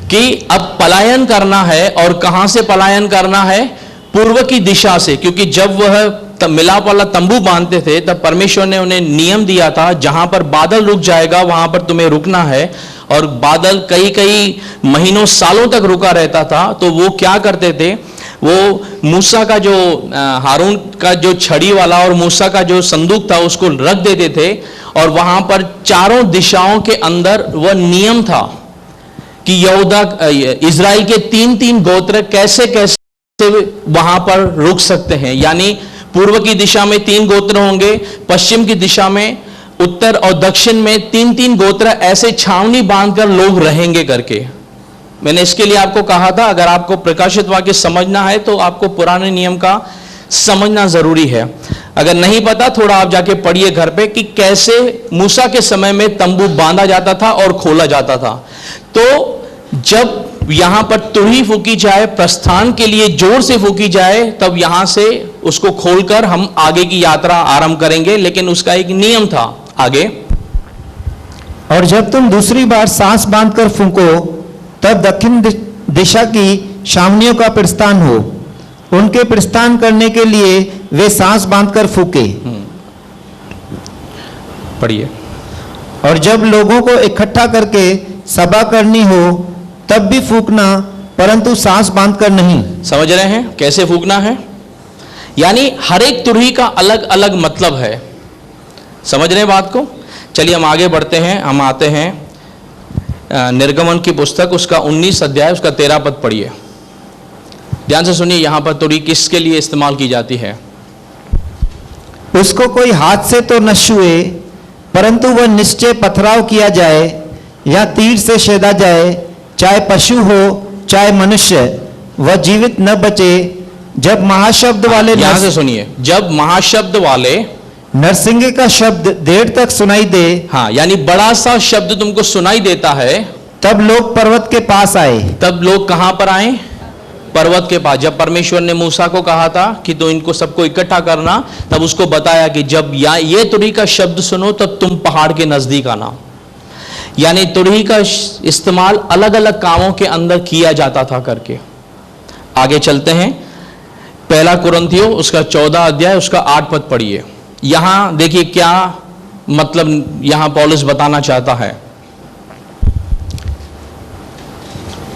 कि अब पलायन करना है। और कहां से पलायन करना है? पूर्व की दिशा से। क्योंकि जब वह मिलाप वाला तंबू बांधते थे तब परमेश्वर ने उन्हें नियम दिया था, जहां पर बादल रुक जाएगा वहां पर तुम्हें रुकना है। और बादल कई कई महीनों सालों तक रुका रहता था। तो वो क्या करते थे? वो मूसा का जो हारून का जो छड़ी वाला और मूसा का जो संदूक था उसको रख देते थे। और वहां पर चारों दिशाओं के अंदर वह नियम था कि यहूदा इज़राइल के 3-3 गोत्र कैसे कैसे वहां पर रुक सकते हैं। यानी पूर्व की दिशा में 3 गोत्र होंगे, पश्चिम की दिशा में, उत्तर और दक्षिण में 3-3 गोत्र ऐसे छावनी बांधकर लोग रहेंगे करके। मैंने इसके लिए आपको कहा था, अगर आपको प्रकाशित वाक्य समझना है तो आपको पुराने नियम का समझना जरूरी है। अगर नहीं पता, थोड़ा आप जाके पढ़िए घर पे कि कैसे मूसा के समय में तंबू बांधा जाता था और खोला जाता था। तो जब यहां पर तुरही फूकी जाए, प्रस्थान के लिए जोर से फूकी जाए, तब यहां से उसको खोलकर हम आगे की यात्रा आरंभ करेंगे। लेकिन उसका एक नियम था। आगे, और जब तुम दूसरी बार सांस बांधकर फूंको तब दक्षिण दिशा की छावनियों का प्रस्थान हो। उनके प्रस्थान करने के लिए वे सांस बांधकर फूके। पढ़िए। और जब लोगों को इकट्ठा करके सभा करनी हो तब भी फूकना, परंतु सांस बांधकर नहीं। समझ रहे हैं कैसे फूकना है? यानी हर एक तुरही का अलग अलग मतलब है। समझ रहे हैं बात को? चलिए हम आगे बढ़ते हैं। हम आते हैं निर्गमन की पुस्तक, उसका 19 अध्याय, उसका 13 पद पढ़िए। ध्यान से सुनिए, यहां पर तुरही किसके लिए इस्तेमाल की जाती है? उसको कोई हाथ से तो न छुए, परंतु वह निश्चय पथराव किया जाए या तीर से छेदा जाए, चाहे पशु हो चाहे मनुष्य, वह जीवित न बचे। जब महाशब्द वाले, यहां से सुनिए, जब महाशब्द वाले नरसिंगे का शब्द देर तक सुनाई दे, हाँ, यानी बड़ा सा शब्द तुमको सुनाई देता है, तब लोग पर्वत के पास आए। तब लोग कहां पर आए? पर्वत के पास। जब परमेश्वर ने मूसा को कहा था कि तो इनको सबको इकट्ठा करना, तब उसको बताया कि जब ये तुरही का शब्द सुनो तब तुम पहाड़ के नजदीक आना। यानी तुरही का इस्तेमाल अलग अलग कामों के अंदर किया जाता था करके। आगे चलते हैं। 1 कुरिन्थियों उसका 14 अध्याय, उसका 8 पद पढ़िए। यहां देखिए क्या मतलब यहां पौलुस बताना चाहता है।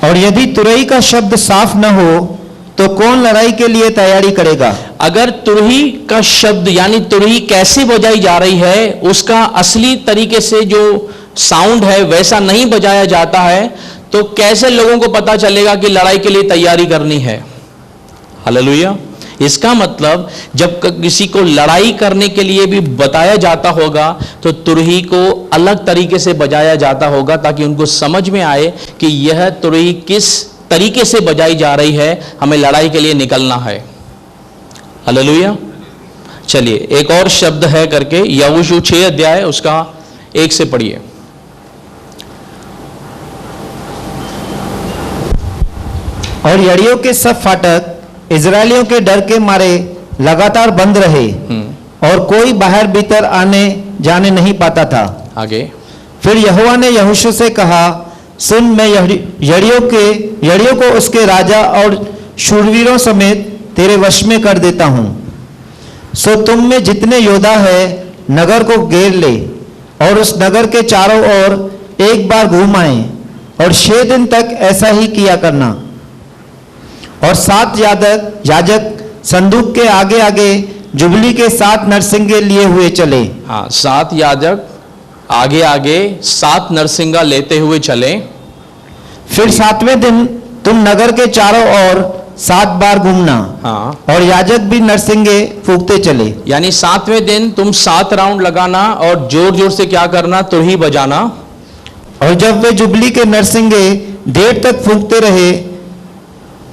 और यदि तुरही का शब्द साफ न हो तो कौन लड़ाई के लिए तैयारी करेगा? अगर तुरही का शब्द यानी तुरही कैसे बजाई जा रही है, उसका असली तरीके से जो साउंड है वैसा नहीं बजाया जाता है, तो कैसे लोगों को पता चलेगा कि लड़ाई के लिए तैयारी करनी है? हालेलुया। इसका मतलब जब किसी को लड़ाई करने के लिए भी बताया जाता होगा तो तुरही को अलग तरीके से बजाया जाता होगा, ताकि उनको समझ में आए कि यह तुरही किस तरीके से बजाई जा रही है, हमें लड़ाई के लिए निकलना है। हालेलुया। चलिए एक और शब्द है करके, यहोशू 6 अध्याय उसका 1 से पढ़िए। और यड़ियों के सब फाटक इजरायलियों के डर के मारे लगातार बंद रहे और कोई बाहर भीतर आने जाने नहीं पाता था। आगे। फिर यहोवा ने यहोशू से कहा, सुन, मैं यरीहो को उसके राजा और शूरवीरों समेत तेरे वश में कर देता हूँ। सो तुम में जितने योद्धा है नगर को घेर ले और उस नगर के चारों ओर एक बार घूम आए और 6 दिन तक ऐसा ही किया करना। और 7 याजक संदूक के आगे आगे जुबली के 7 नरसिंगे लिए हुए चले। हाँ, 7 याजक आगे आगे 7 नरसिंगा लेते हुए चले। फिर 7वें दिन तुम नगर के चारों ओर 7 बार घूमना। हाँ, और याजक भी नरसिंगे फूंकते चले। यानी 7वें दिन तुम 7 राउंड लगाना और जोर जोर से क्या करना, तुरही बजाना। और जब वे जुबली के नरसिंगे देर तक फूंकते रहे,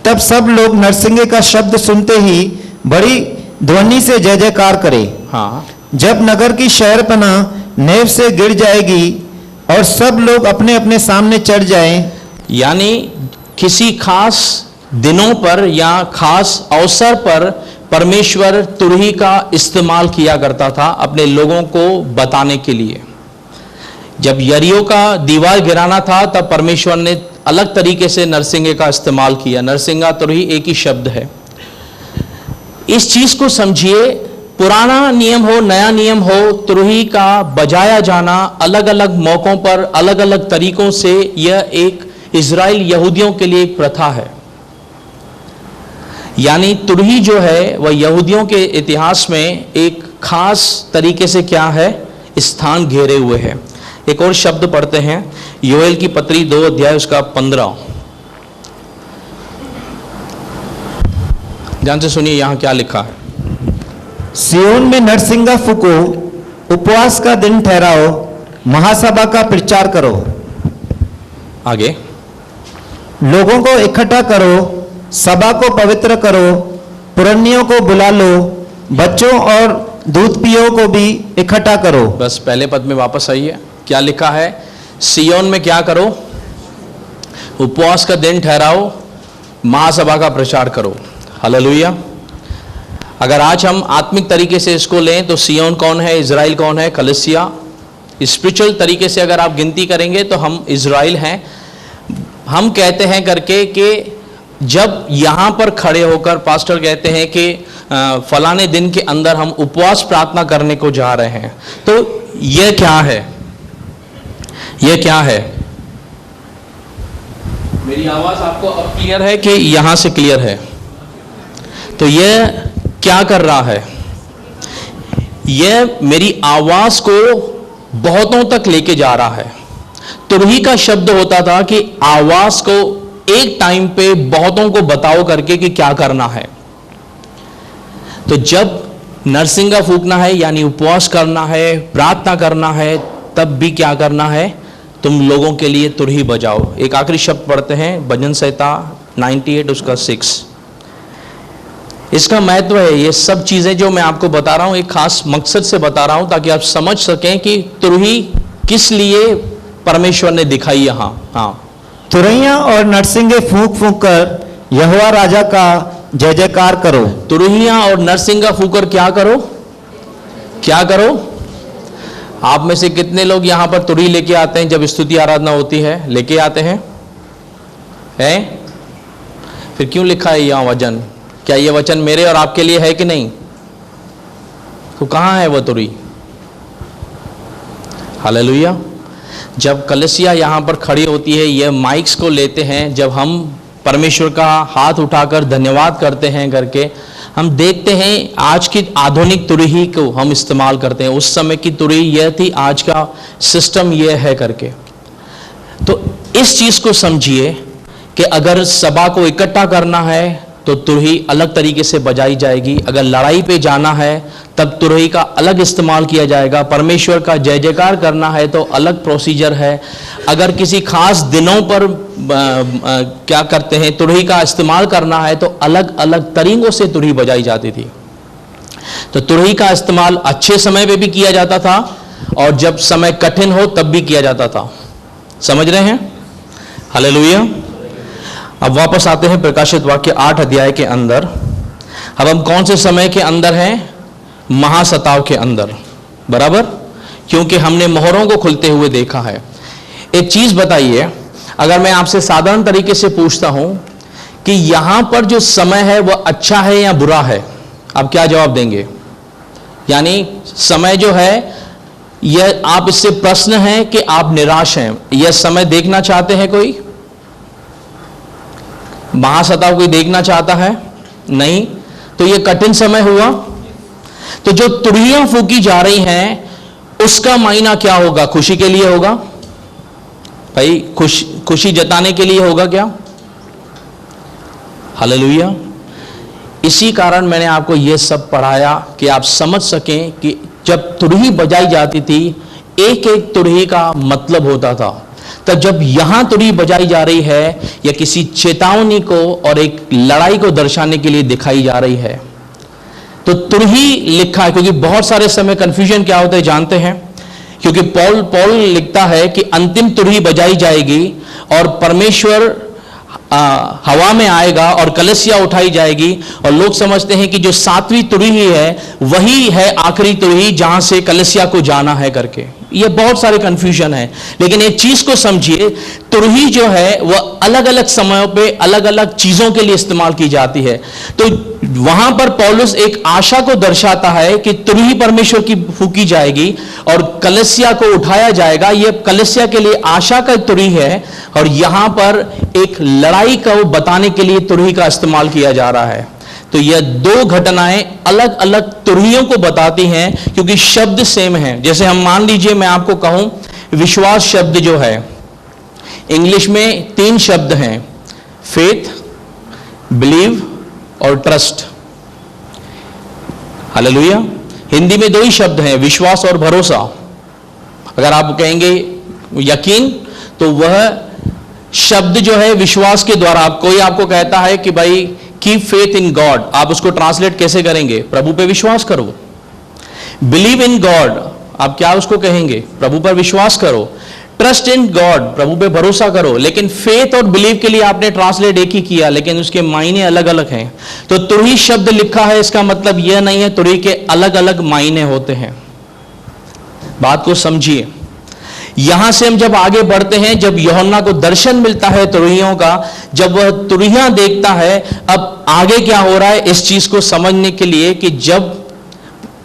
तब सब लोग नरसिंगे का शब्द सुनते ही बड़ी ध्वनि से जय जयकार करे। हाँ, जब नगर की शहरपना नेव से गिर जाएगी और सब लोग अपने अपने सामने चढ़ जाएं, यानी किसी खास दिनों पर या खास अवसर पर परमेश्वर तुरही का इस्तेमाल किया करता था अपने लोगों को बताने के लिए। जब यरीहो का दीवार गिराना था तब परमेश्वर ने अलग तरीके से नरसिंगे का इस्तेमाल किया। नरसिंगा तुरही एक ही शब्द है। इस चीज को समझिए, पुराना नियम हो नया नियम हो, तुरही का बजाया जाना अलग अलग मौकों पर अलग अलग तरीकों से, यह एक इजराइल यहूदियों के लिए एक प्रथा है। यानी तुरही जो है वह यहूदियों के इतिहास में एक खास तरीके से क्या है, स्थान घेरे हुए है। एक और शब्द पढ़ते हैं, योएल की पत्री 2 अध्याय उसका 15। ध्यान से सुनिए यहां क्या लिखा है। सियोन में नरसिंगा फूको, उपवास का दिन ठहराओ, महासभा का प्रचार करो। आगे। लोगों को इकट्ठा करो, सभा को पवित्र करो, पुरनियों को बुला लो, बच्चों और दूधपियों को भी इकट्ठा करो। बस पहले पद में वापस आइए, क्या लिखा है। सियोन में क्या करो, उपवास का दिन ठहराओ, महासभा का प्रचार करो। हालेलुया। अगर आज हम आत्मिक तरीके से इसको लें तो सियोन कौन है, इजराइल कौन है, कलीसिया। स्पिरिचुअल तरीके से अगर आप गिनती करेंगे तो हम इजराइल हैं। हम कहते हैं करके कि जब यहां पर खड़े होकर पास्टर कहते हैं कि फलाने दिन के अंदर हम उपवास प्रार्थना करने को जा रहे हैं, तो यह क्या है, यह क्या है। मेरी आवाज आपको अब क्लियर है कि यहां से क्लियर है? तो यह क्या कर रहा है, यह मेरी आवाज को बहुतों तक लेके जा रहा है। तुरही का शब्द होता था कि आवाज को एक टाइम पे बहुतों को बताओ करके कि क्या करना है। तो जब नरसिंगा फूकना है यानी उपवास करना है, प्रार्थना करना है, तब भी क्या करना है, तुम लोगों के लिए तुरही बजाओ। एक आखिरी शब्द पढ़ते हैं, भजन संहिता 98 उसका 6। इसका महत्व है, ये सब चीजें जो मैं आपको बता रहा हूं एक खास मकसद से बता रहा हूं ताकि आप समझ सकें कि तुरही किस लिए परमेश्वर ने दिखाई यहां। हाँ, तुरहियां और नरसिंगे फूंक फूंक कर यहोवा राजा का जय जयकार करो। तुरहियां और नरसिंगा फूंकर क्या करो, क्या करो। आप में से कितने लोग यहां पर तुरही लेके आते हैं जब स्तुति आराधना होती है? लेके आते हैं, हैं? फिर क्यों लिखा है यहां वचन? क्या यह वचन मेरे और आपके लिए है कि नहीं? तो कहां है वह तुरही? हालेलुया। जब कलीसिया यहां पर खड़ी होती है, ये माइक्स को लेते हैं, जब हम परमेश्वर का हाथ उठाकर धन्यवाद करते हैं करके, हम देखते हैं आज की आधुनिक तुरही को हम इस्तेमाल करते हैं। उस समय की तुरही यह थी, आज का सिस्टम यह है करके। तो इस चीज को समझिए कि अगर सभा को इकट्ठा करना है तो तुरही अलग तरीके से बजाई जाएगी। अगर लड़ाई पे जाना है तब तुरही का अलग इस्तेमाल किया जाएगा। परमेश्वर का जय जयकार करना है तो अलग प्रोसीजर है। अगर किसी खास दिनों पर क्या करते हैं, तुरही का इस्तेमाल करना है तो अलग अलग तरीकों से तुरही बजाई जाती थी। तो तुरही का इस्तेमाल अच्छे समय पे भी किया जाता था और जब समय कठिन हो तब भी किया जाता था। समझ रहे हैं? हालेलुया। अब वापस आते हैं प्रकाशित वाक्य 8 अध्याय के अंदर। अब हम कौन से समय के अंदर हैं? महासताव के अंदर, बराबर, क्योंकि हमने मोहरों को खुलते हुए देखा है। एक चीज बताइए, अगर मैं आपसे साधारण तरीके से पूछता हूं कि यहां पर जो समय है वह अच्छा है या बुरा है, आप क्या जवाब देंगे? यानी समय जो है, यह आप इससे प्रश्न है कि आप निराश हैं, यह समय देखना चाहते हैं? कोई महासताव कोई देखना चाहता है? नहीं। तो यह कठिन समय हुआ। तो जो तुरहियां फूकी जा रही हैं उसका मायना क्या होगा? खुशी के लिए होगा भाई, खुशी जताने के लिए होगा क्या? हालेलुया। इसी कारण मैंने आपको यह सब पढ़ाया कि आप समझ सकें कि जब तुरही बजाई जाती थी, एक एक तुरही का मतलब होता था। तब जब यहां तुरही बजाई जा रही है, या किसी चेतावनी को और एक लड़ाई को दर्शाने के लिए दिखाई जा रही है, तो तुरही लिखा है। क्योंकि बहुत सारे समय कंफ्यूजन क्या होता है जानते हैं? क्योंकि पौल लिखता है कि अंतिम तुरही बजाई जाएगी और परमेश्वर हवा में आएगा और कलसिया उठाई जाएगी, और लोग समझते हैं कि जो 7वीं तुरही है वही है आखिरी तुरही जहां से कलसिया को जाना है करके। ये बहुत सारे कंफ्यूजन है। लेकिन एक चीज को समझिए, तुरही जो है वह अलग अलग समयों पे अलग अलग चीजों के लिए इस्तेमाल की जाती है। तो वहां पर पौलुस एक आशा को दर्शाता है कि तुरही परमेश्वर की फूकी जाएगी और कलसिया को उठाया जाएगा। यह कलसिया के लिए आशा का तुरही है, और यहां पर एक लड़ाई को बताने के लिए तुरही का इस्तेमाल किया जा रहा है। तो यह दो घटनाएं अलग अलग तुरहियों को बताती हैं, क्योंकि शब्द सेम है। जैसे हम मान लीजिए, मैं आपको कहूं, विश्वास शब्द जो है, इंग्लिश में 3 शब्द हैं, फेथ, बिलीव और ट्रस्ट। हालेलुया। हिंदी में 2 ही शब्द हैं, विश्वास और भरोसा। अगर आप कहेंगे यकीन, तो वह शब्द जो है विश्वास के द्वारा, कोई आपको कहता है कि भाई कीप फेथ इन गॉड, आप उसको ट्रांसलेट कैसे करेंगे? प्रभु पे विश्वास करो। बिलीव इन गॉड, आप क्या उसको कहेंगे? प्रभु पर विश्वास करो। ट्रस्ट इन गॉड, प्रभु पे भरोसा करो। लेकिन फेथ और बिलीव के लिए आपने ट्रांसलेट एक ही किया, लेकिन उसके मायने अलग अलग हैं। तो तुरही शब्द लिखा है, इसका मतलब यह नहीं है तुरही के अलग अलग मायने होते हैं। बात को समझिए। यहां से हम जब आगे बढ़ते हैं, जब यूहन्ना को दर्शन मिलता है तुरहियों का, जब वह तुरहियां देखता है, अब आगे क्या हो रहा है इस चीज को समझने के लिए, कि जब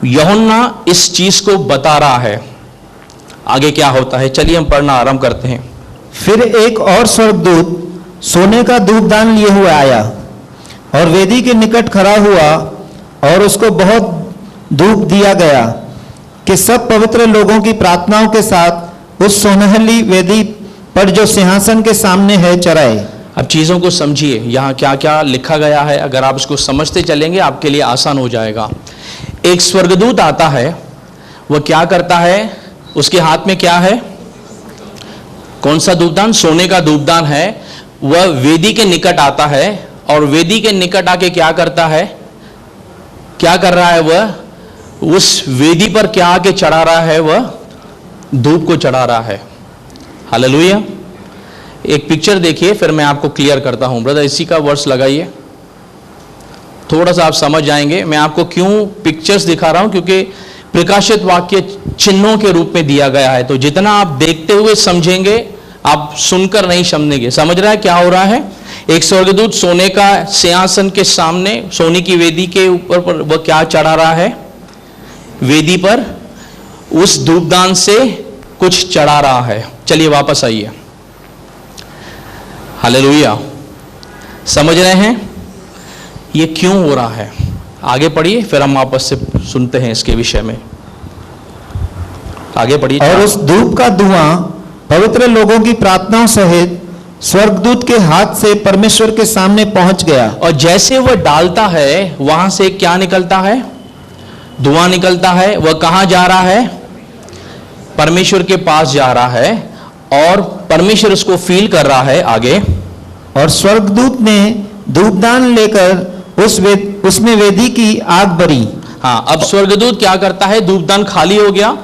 यूहन्ना इस चीज को बता रहा है, आगे क्या होता है। चलिए हम पढ़ना आरंभ करते हैं। फिर एक और स्वर्गदूत सोने का धूपदान लिए हुए आया और वेदी के निकट खड़ा हुआ, और उसको बहुत धूप दिया गया कि सब पवित्र लोगों की प्रार्थनाओं के साथ उस सोनहली वेदी पर जो सिंहासन के सामने है चढ़ाए। अब चीजों को समझिए, यहां क्या क्या लिखा गया है। अगर आप इसको समझते चलेंगे आपके लिए आसान हो जाएगा। एक स्वर्गदूत आता है, वह क्या करता है? उसके हाथ में क्या है? कौन सा धूपदान? सोने का धूपदान है। वह वेदी के निकट आता है, और वेदी के निकट आके क्या करता है? क्या कर रहा है? वह उस वेदी पर क्या आके चढ़ा रहा है? वह धूप को चढ़ा रहा है। हालेलुया। एक पिक्चर देखिए, फिर मैं आपको क्लियर करता हूं। ब्रदर इसी का वर्स लगाइए, थोड़ा सा आप समझ जाएंगे। मैं आपको क्यों पिक्चर्स दिखा रहा हूं, क्योंकि प्रकाशित वाक्य चिन्हों के रूप में दिया गया है। तो जितना आप देखते हुए समझेंगे, आप सुनकर नहीं समझेंगे। समझ रहा है क्या हो रहा है? एक स्वर्गदूत सोने का सिंहासन के सामने, सोने की वेदी के ऊपर पर वह क्या चढ़ा रहा है? वेदी पर उस धूपदान से कुछ चढ़ा रहा है। चलिए वापस आइए। हालेलुया। समझ रहे हैं ये क्यों हो रहा है? आगे पढ़िए, फिर हम वापस से सुनते हैं इसके विषय में। आगे पढ़िए। और उस धूप का धुआं पवित्र लोगों की प्रार्थनाओं सहित स्वर्गदूत के हाथ से परमेश्वर के सामने पहुंच गया। और जैसे वह डालता है, वहां से क्या निकलता है? धुआं निकलता है। वह कहां जा रहा है? परमेश्वर के पास जा रहा है, और परमेश्वर उसको फील कर रहा है। आगे। और स्वर्गदूत ने धूपदान लेकर उसमें वेदी की आग भरी। हाँ, अब स्वर्गदूत क्या करता है? धूपदान खाली हो गया,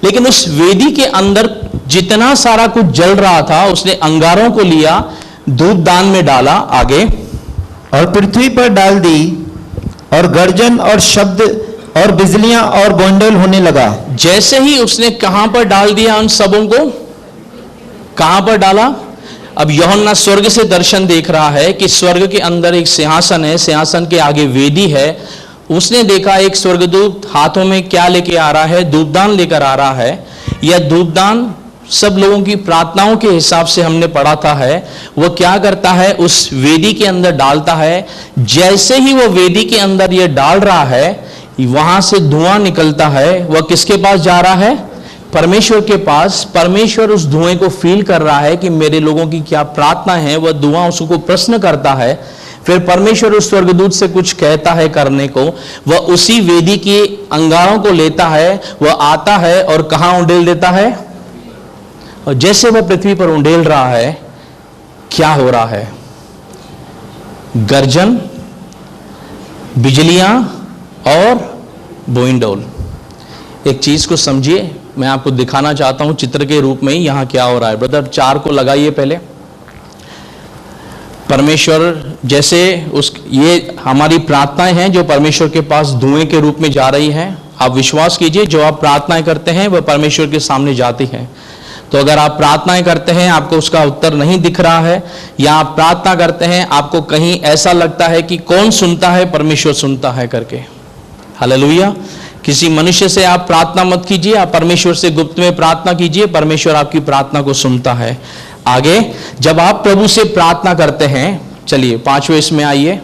लेकिन उस वेदी के अंदर जितना सारा कुछ जल रहा था, उसने अंगारों को लिया, धूपदान में डाला। आगे, और पृथ्वी पर डाल दी, और गर्जन और शब्द और बिजलियां और बोंडल होने लगा। जैसे ही उसने कहां पर डाल दिया उन सबों को, कहां पर डाला? अब यूहन्ना स्वर्ग से दर्शन देख रहा है कि स्वर्ग के अंदर एक सिंहासन है, सिंहासन के आगे वेदी है। उसने देखा एक स्वर्गदूत हाथों में क्या लेके आ रहा है? धूपदान लेकर आ रहा है। यह धूपदान सब लोगों की प्रार्थनाओं के हिसाब से हमने पढ़ा था है, वह क्या करता है? उस वेदी के अंदर डालता है। जैसे ही वह वेदी के अंदर यह डाल रहा है, वहां से धुआं निकलता है। वह किसके पास जा रहा है? परमेश्वर के पास। परमेश्वर उस धुएं को फील कर रहा है कि मेरे लोगों की क्या प्रार्थना है। वह धुआं उसको प्रश्न करता है। फिर परमेश्वर उस स्वर्गदूत से कुछ कहता है करने को। वह उसी वेदी की अंगारों को लेता है, वह आता है और कहां उंडेल देता है? और जैसे वह पृथ्वी पर उंडेल रहा है, क्या हो रहा है? गर्जन, बिजलियां और बोइंडोल। एक चीज को समझिए, मैं आपको दिखाना चाहता हूं चित्र के रूप में ही यहां क्या हो रहा है। ब्रदर 4 को लगाइए पहले। परमेश्वर जैसे ये हमारी प्रार्थनाएं हैं जो परमेश्वर के पास धुएं के रूप में जा रही हैं। आप विश्वास कीजिए, जो आप प्रार्थनाएं करते हैं वह परमेश्वर के सामने जाती हैं। तो अगर आप प्रार्थनाएं करते हैं, आपको उसका उत्तर नहीं दिख रहा है, या आप प्रार्थना करते हैं, आपको कहीं ऐसा लगता है कि कौन सुनता है? परमेश्वर सुनता है करके। हालेलुया। किसी मनुष्य से आप प्रार्थना मत कीजिए, आप परमेश्वर से गुप्त में प्रार्थना कीजिए, परमेश्वर आपकी प्रार्थना को सुनता है। आगे, जब आप प्रभु से प्रार्थना करते हैं, चलिए 5वें इसमें आइए,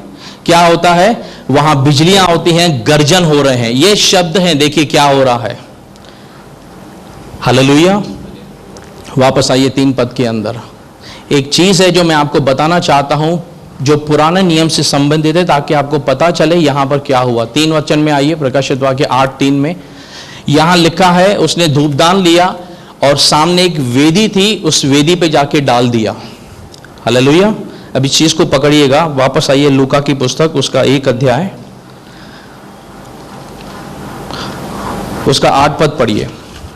क्या होता है? वहां बिजलियां होती हैं, गर्जन हो रहे हैं। ये शब्द हैं, देखिए क्या हो रहा है। हालेलुया। वापस आइए 3 पद के अंदर। एक चीज है जो मैं आपको बताना चाहता हूं, जो पुराने नियम से संबंधित है, ताकि आपको पता चले यहां पर क्या हुआ। 3 वचन में आइए, प्रकाशित वाक्य 8:3 में यहां लिखा है, उसने धूपदान लिया और सामने एक वेदी थी, उस वेदी पे जाके डाल दिया। हालेलुया। अब इस चीज को पकड़िएगा। वापस आइए लूका की पुस्तक, उसका 1 अध्याय, उसका 8 पद पढ़िए,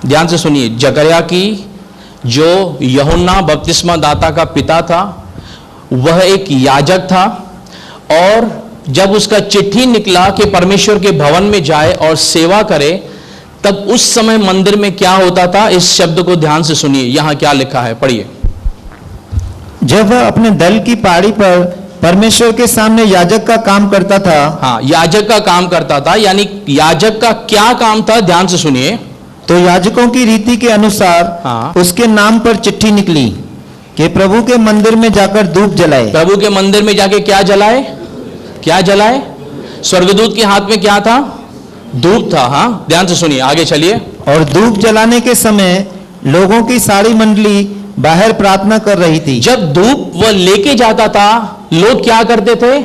ध्यान से सुनिए। जकरिया की, जो यूहन्ना बपतिस्मा दाता का पिता था, वह एक याजक था, और जब उसका चिट्ठी निकला कि परमेश्वर के भवन में जाए और सेवा करे, तब उस समय मंदिर में क्या होता था? इस शब्द को ध्यान से सुनिए, यहां क्या लिखा है, पढ़िए। जब वह अपने दल की पहाड़ी पर परमेश्वर के सामने याजक का काम करता था। हाँ, याजक का काम करता था, यानी याजक का क्या काम था? ध्यान से सुनिए। तो याजकों की रीति के अनुसार हाँ। उसके नाम पर चिट्ठी निकली कि प्रभु के मंदिर में जाकर धूप जलाए। प्रभु के मंदिर में जाके क्या जलाए? क्या जलाए? स्वर्गदूत के हाथ में क्या था? धूप था। हाँ, ध्यान से सुनिए, आगे चलिए। और धूप जलाने के समय लोगों की सारी मंडली बाहर प्रार्थना कर रही थी। जब धूप वह लेके जाता था, लोग क्या करते थे?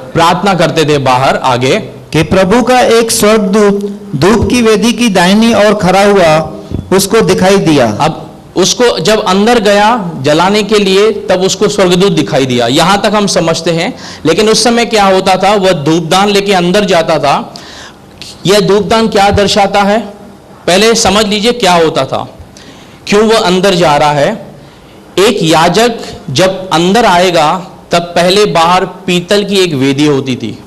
प्रार्थना करते थे बाहर। आगे, कि प्रभु का एक स्वर्गदूत धूप की वेदी की दाहिनी ओर खड़ा हुआ उसको दिखाई दिया। अब उसको जब अंदर गया जलाने के लिए, तब उसको स्वर्गदूत दिखाई दिया। यहां तक हम समझते हैं। लेकिन उस समय क्या होता था? वह धूपदान लेके अंदर जाता था। यह धूपदान क्या दर्शाता है? पहले समझ लीजिए क्या होता था, क्यों वह अंदर जा रहा है। एक याजक जब अंदर आएगा, तब पहले बाहर पीतल की एक वेदी होती थी।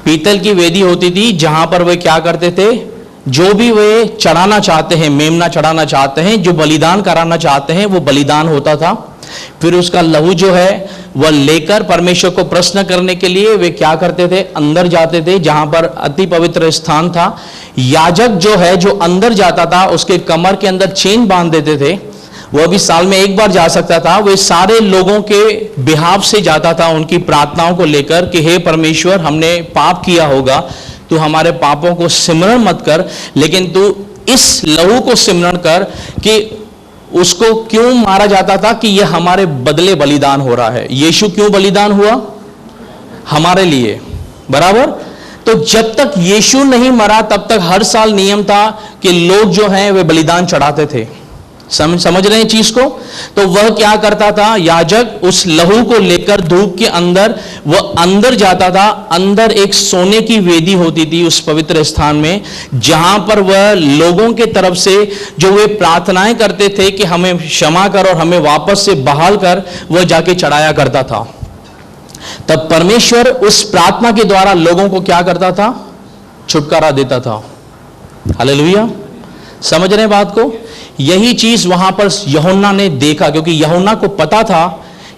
पीतल की वेदी होती थी, जहां पर वे क्या करते थे? जो भी वे चढ़ाना चाहते हैं, मेमना चढ़ाना चाहते हैं, जो बलिदान कराना चाहते हैं, वो बलिदान होता था। फिर उसका लहू जो है वह लेकर परमेश्वर को प्रश्न करने के लिए वे क्या करते थे? अंदर जाते थे, जहां पर अति पवित्र स्थान था। याजक जो है, जो अंदर जाता था, उसके कमर के अंदर चेन बांध देते थे। वह भी साल में एक बार जा सकता था। वे सारे लोगों के बिहाफ से जाता था, उनकी प्रार्थनाओं को लेकर कि हे परमेश्वर, हमने पाप किया होगा, तू हमारे पापों को सिमरण मत कर, लेकिन तू इस लहू को सिमरण कर कि उसको क्यों मारा जाता था? कि यह हमारे बदले बलिदान हो रहा है। यीशु क्यों बलिदान हुआ? हमारे लिए, बराबर। तो जब तक यीशु नहीं मरा, तब तक हर साल नियम था कि लोग जो हैं वे बलिदान चढ़ाते थे। समझ रहे हैं चीज को? तो वह क्या करता था, याजक उस लहू को लेकर धूप के अंदर वह अंदर जाता था। अंदर एक सोने की वेदी होती थी उस पवित्र स्थान में, जहां पर वह लोगों के तरफ से जो वे प्रार्थनाएं करते थे कि हमें क्षमा कर और हमें वापस से बहाल कर, वह जाके चढ़ाया करता था। तब परमेश्वर उस प्रार्थना के द्वारा लोगों को क्या करता था, छुटकारा देता था। हालेलुया, समझ रहे हैं बात को? यही चीज वहां पर यूहन्ना ने देखा, क्योंकि यूहन्ना को पता था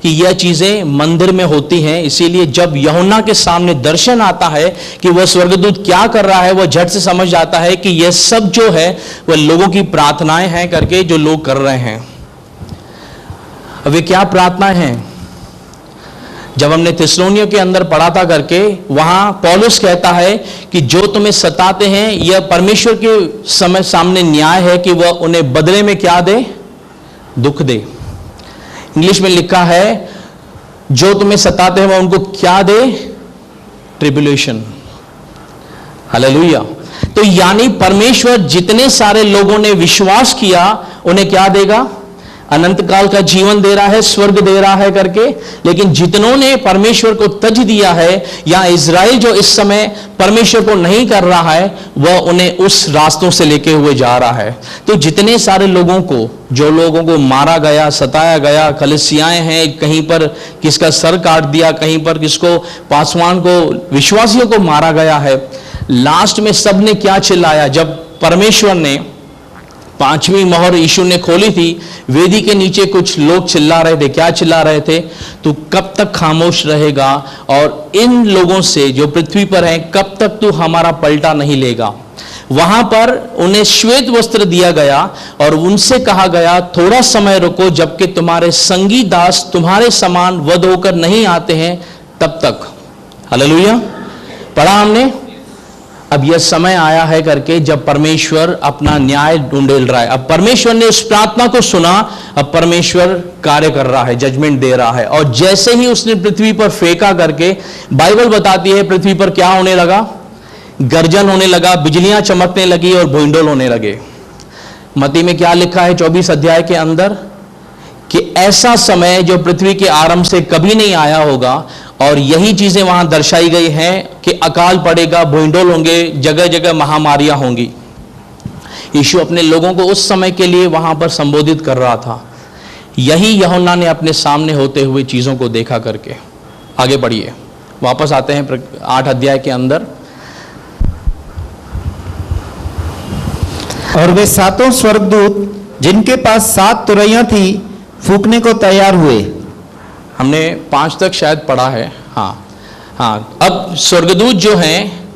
कि यह चीजें मंदिर में होती हैं। इसीलिए जब यूहन्ना के सामने दर्शन आता है कि वह स्वर्गदूत क्या कर रहा है, वह झट से समझ जाता है कि यह सब जो है वह लोगों की प्रार्थनाएं हैं करके जो लोग कर रहे हैं। अब वे क्या प्रार्थनाएं हैं? जब हमने थिस्सलुनीकियों के अंदर पढ़ा था करके, वहां पौलुस कहता है कि जो तुम्हें सताते हैं, यह परमेश्वर के समय सामने न्याय है कि वह उन्हें बदले में क्या दे, दुख दे। इंग्लिश में लिखा है जो तुम्हें सताते हैं वह उनको क्या दे, ट्रिब्यूलेशन। हालेलुया। तो यानी परमेश्वर जितने सारे लोगों ने विश्वास किया उन्हें क्या देगा, अनंत काल का जीवन दे रहा है, स्वर्ग दे रहा है करके। लेकिन जितनों ने परमेश्वर को तज दिया है, या इज़राइल जो इस समय परमेश्वर को नहीं कर रहा है, वह उन्हें उस रास्तों से लेके हुए जा रहा है। तो जितने सारे लोगों को, जो लोगों को मारा गया, सताया गया, कलीसियाएं हैं, कहीं पर किसका सर काट दिया, कहीं पर किसको, पासवान को, विश्वासियों को मारा गया है, लास्ट में सबने क्या चिल्लाया? जब परमेश्वर ने पांचवी मोहर यीशु ने खोली थी, वेदी के नीचे कुछ लोग चिल्ला रहे थे। क्या चिल्ला रहे थे? तू कब तक खामोश रहेगा, और इन लोगों से जो पृथ्वी पर हैं, कब तक तू हमारा पलटा नहीं लेगा? वहां पर उन्हें श्वेत वस्त्र दिया गया और उनसे कहा गया थोड़ा समय रुको, जबकि तुम्हारे संगी दास तुम्हारे समान वध होकर नहीं आते हैं तब तक। हालेलुया, पढ़ा हमने। अब यह समय आया है करके जब परमेश्वर अपना न्याय ढूंढेल रहा है। अब परमेश्वर ने उस प्रार्थना को सुना, अब परमेश्वर कार्य कर रहा है, जजमेंट दे रहा है। और जैसे ही उसने पृथ्वी पर फेंका करके, बाइबल बताती है पृथ्वी पर क्या होने लगा, गर्जन होने लगा, बिजलियां चमकने लगी और भूइंडोल होने लगे। मत्ती में क्या लिखा है 24 अध्याय के अंदर, कि ऐसा समय जो पृथ्वी के आरंभ से कभी नहीं आया होगा। और यही चीजें वहां दर्शाई गई हैं कि अकाल पड़ेगा, भूइंडोल होंगे, जगह जगह महामारियां होंगी। यीशु अपने लोगों को उस समय के लिए वहां पर संबोधित कर रहा था। यही यूहन्ना ने अपने सामने होते हुए चीजों को देखा करके। आगे बढ़िए, वापस आते हैं 8 अध्याय के अंदर। और वे सातों स्वर्गदूत जिनके पास 7 तुरैयां थी फूंकने को तैयार हुए। हमने 5 तक शायद पढ़ा है। हाँ, अब स्वर्गदूत जो हैं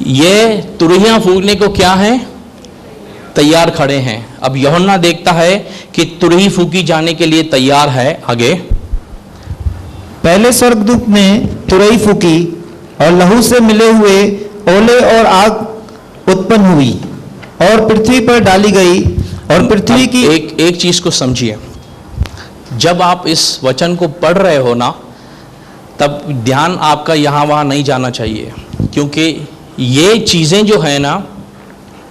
ये तुरहियां फूंकने को क्या है, तैयार खड़े हैं। अब यूहन्ना देखता है कि तुरही फूंकी जाने के लिए तैयार है। आगे, पहले स्वर्गदूत ने तुरही फूंकी और लहू से मिले हुए ओले और आग उत्पन्न हुई और पृथ्वी पर डाली गई। और पृथ्वी की एक चीज को समझिए, जब आप इस वचन को पढ़ रहे हो ना, तब ध्यान आपका यहाँ वहाँ नहीं जाना चाहिए, क्योंकि ये चीजें जो है ना,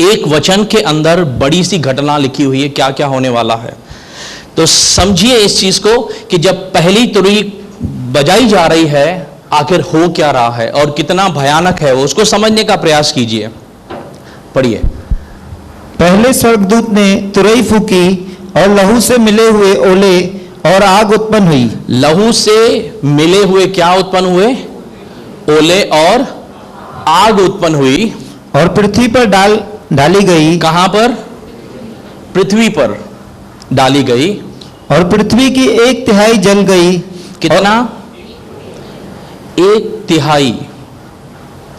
एक वचन के अंदर बड़ी सी घटना लिखी हुई है, क्या क्या होने वाला है। तो समझिए इस चीज को कि जब पहली तुरही बजाई जा रही है, आखिर हो क्या रहा है और कितना भयानक है वो, उसको समझने का प्रयास कीजिए। पढ़िए। पहले स्वर्गदूत ने तुरही फूंकी और लहू से मिले हुए ओले और आग उत्पन्न हुई। लहू से मिले हुए क्या उत्पन्न हुए? ओले और आग उत्पन्न हुई। और पृथ्वी पर डाली गई। कहां पर? पृथ्वी पर डाली गई। और पृथ्वी की 1/3 जल गई। कितना? 1/3,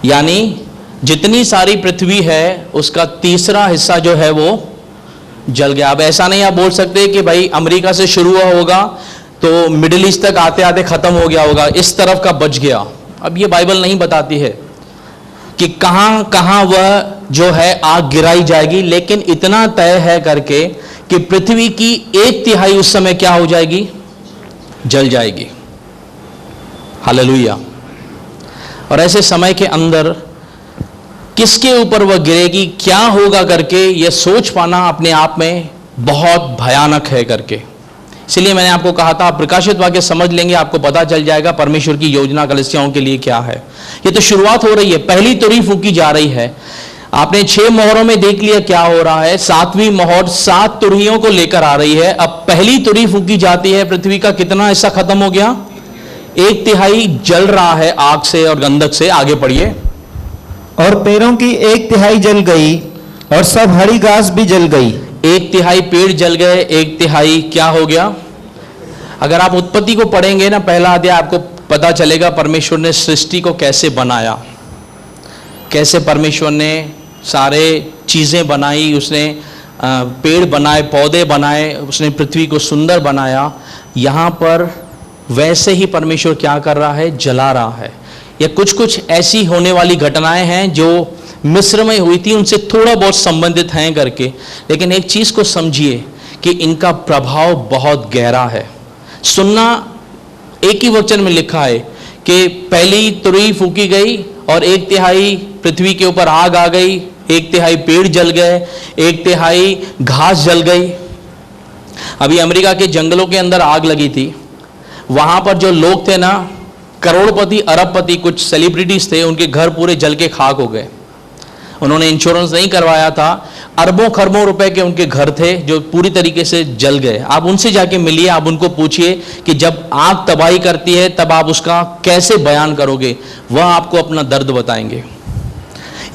यानी जितनी सारी पृथ्वी है उसका 1/3 हिस्सा जो है वो जल गया। अब ऐसा नहीं आप बोल सकते कि भाई अमेरिका से शुरू हुआ होगा तो मिडिल ईस्ट तक आते आते खत्म हो गया होगा, इस तरफ का बच गया। अब ये बाइबल नहीं बताती है कि कहां कहां वह जो है आग गिराई जाएगी, लेकिन इतना तय है करके कि पृथ्वी की 1/3 उस समय क्या हो जाएगी? जल जाएगी। हालेलुया। और ऐसे समय के अंदर किसके ऊपर वह गिरेगी, क्या होगा करके यह सोच पाना अपने आप में बहुत भयानक है करके। इसलिए मैंने आपको कहा था, आप प्रकाशित वाक्य समझ लेंगे, आपको पता चल जाएगा परमेश्वर की योजना कलीसियाओं के लिए क्या है। ये तो शुरुआत हो रही है, पहली तुरही फूकी जा रही है। आपने 6 मोहरों में देख लिया क्या हो रहा है। 7वीं मोहर 7 तुरहियों को लेकर आ रही है। अब पहली तुरही फूकी जाती है, पृथ्वी का कितना हिस्सा खत्म हो गया? 1/3 जल रहा है आग से और गंधक से। आगे पढ़िए। और पेड़ों की 1/3 जल गई और सब हरी घास भी जल गई। 1/3 पेड़ जल गए, 1/3 क्या हो गया? अगर आप उत्पत्ति को पढ़ेंगे ना, पहला अध्याय, आपको पता चलेगा परमेश्वर ने सृष्टि को कैसे बनाया, कैसे परमेश्वर ने सारे चीजें बनाई। उसने पेड़ बनाए, पौधे बनाए, उसने पृथ्वी को सुंदर बनाया। यहाँ पर वैसे ही परमेश्वर क्या कर रहा है? जला रहा है। या कुछ ऐसी होने वाली घटनाएं हैं जो मिस्र में हुई थी, उनसे थोड़ा बहुत संबंधित हैं करके। लेकिन एक चीज को समझिए कि इनका प्रभाव बहुत गहरा है। सुनना, एक ही वचन में लिखा है कि पहली तुरही फूकी गई और 1/3 पृथ्वी के ऊपर आग आ गई, 1/3 पेड़ जल गए, 1/3 घास जल गई। अभी अमेरिका के जंगलों के अंदर आग लगी थी। वहां पर जो लोग थे ना, करोड़पति, अरबपति, कुछ सेलिब्रिटीज थे, उनके घर पूरे जल के खाक हो गए। उन्होंने इंश्योरेंस नहीं करवाया था। अरबों खरबों रुपए के उनके घर थे जो पूरी तरीके से जल गए। आप उनसे जाके मिलिए, आप उनको पूछिए कि जब आग तबाही करती है तब आप उसका कैसे बयान करोगे। वह आपको अपना दर्द बताएंगे।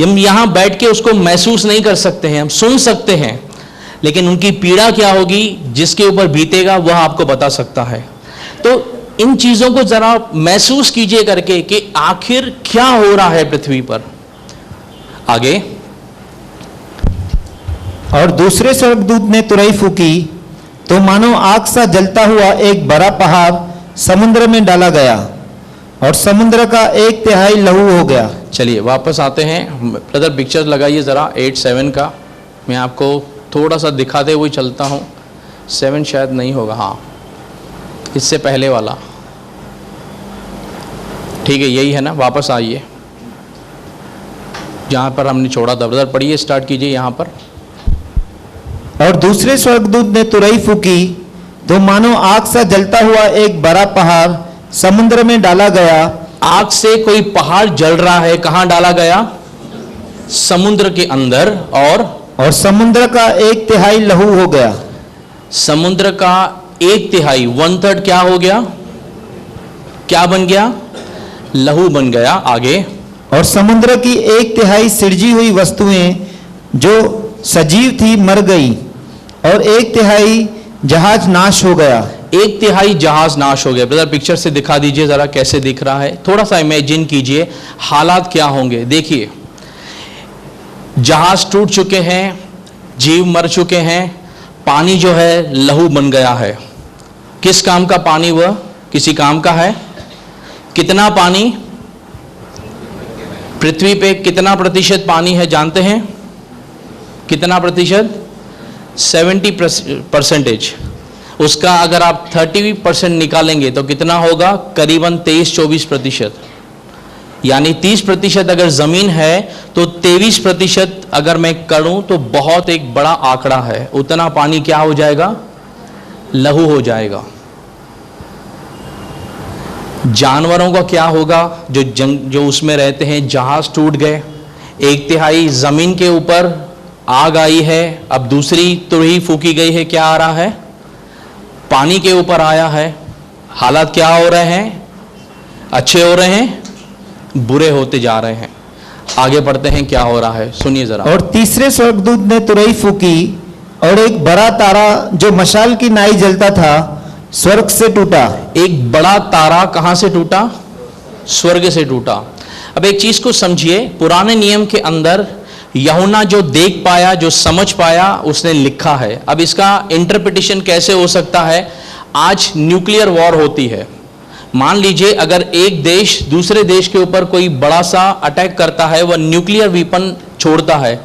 हम यहाँ बैठ के उसको महसूस नहीं कर सकते हैं, हम सुन सकते हैं, लेकिन उनकी पीड़ा क्या होगी, जिसके ऊपर बीतेगा वह आपको बता सकता है। तो इन चीजों को जरा महसूस कीजिए करके कि आखिर क्या हो रहा है पृथ्वी पर। आगे। और दूसरे स्वर्गदूत ने तुरही फूकी तो मानो आग सा जलता हुआ एक बड़ा पहाड़ समुद्र में डाला गया और समुद्र का 1/3 लहू हो गया। चलिए वापस आते हैं। ब्रदर पिक्चर लगाइए जरा 8-7 का। मैं आपको थोड़ा सा दिखाते हुए चलता हूँ। 7 शायद नहीं होगा, हाँ इससे पहले वाला, ठीक है यही है ना। वापस आइए जहाँ पर हमने छोड़ा था। ब्रदर पढ़िए, स्टार्ट कीजिए यहाँ पर। और दूसरे स्वर्गदूत ने तुरही फूकी तो मानो आग सा जलता हुआ एक बड़ा पहाड़ समुद्र में डाला गया। आग से कोई पहाड़ जल रहा है, कहाँ डाला गया? समुद्र के अंदर। और समुद्र का 1/3 लहू हो गया। समुद्र का 1/3 1/3 क्या हो गया? क्या बन गया? लहू बन गया। आगे। और समुद्र की 1/3 सृजी हुई वस्तुएं जो सजीव थी मर गई और 1/3 जहाज नाश हो गया। 1/3 जहाज नाश हो गया। ब्रदर पिक्चर से दिखा दीजिए जरा कैसे दिख रहा है। थोड़ा सा इमेजिन कीजिए हालात क्या होंगे। देखिए जहाज टूट चुके हैं, जीव मर चुके हैं, पानी जो है लहू बन गया है। किस काम का पानी? वह किसी काम का है। कितना पानी? पृथ्वी पे कितना प्रतिशत पानी है जानते हैं? कितना प्रतिशत? 70%। उसका अगर आप 30% निकालेंगे तो कितना होगा? करीबन 23-24%। यानी 30% अगर जमीन है तो 23% अगर मैं करूं तो बहुत एक बड़ा आंकड़ा है। उतना पानी क्या हो जाएगा? लहू हो जाएगा। जानवरों का क्या होगा? जो उसमें रहते हैं। जहाज टूट गए, 1/3 जमीन के ऊपर आग आई है। अब दूसरी तुरही फूकी गई है, क्या आ रहा है? पानी के ऊपर आया है। हालात क्या हो रहे हैं? अच्छे हो रहे हैं, बुरे होते जा रहे हैं। आगे बढ़ते हैं, क्या हो रहा है सुनिए जरा। और तीसरे स्वर्गदूत ने तुरही फूकी और एक बड़ा तारा जो मशाल की नाई जलता था स्वर्ग से टूटा। एक बड़ा तारा कहां से टूटा? स्वर्ग से टूटा। अब एक चीज को समझिए, पुराने नियम के अंदर यूहन्ना जो देख पाया, जो समझ पाया, उसने लिखा है। अब इसका इंटरप्रिटेशन कैसे हो सकता है? आज न्यूक्लियर वॉर होती है। मान लीजिए अगर एक देश दूसरे देश के ऊपर कोई बड़ा सा अटैक करता है, वह न्यूक्लियर वेपन छोड़ता है,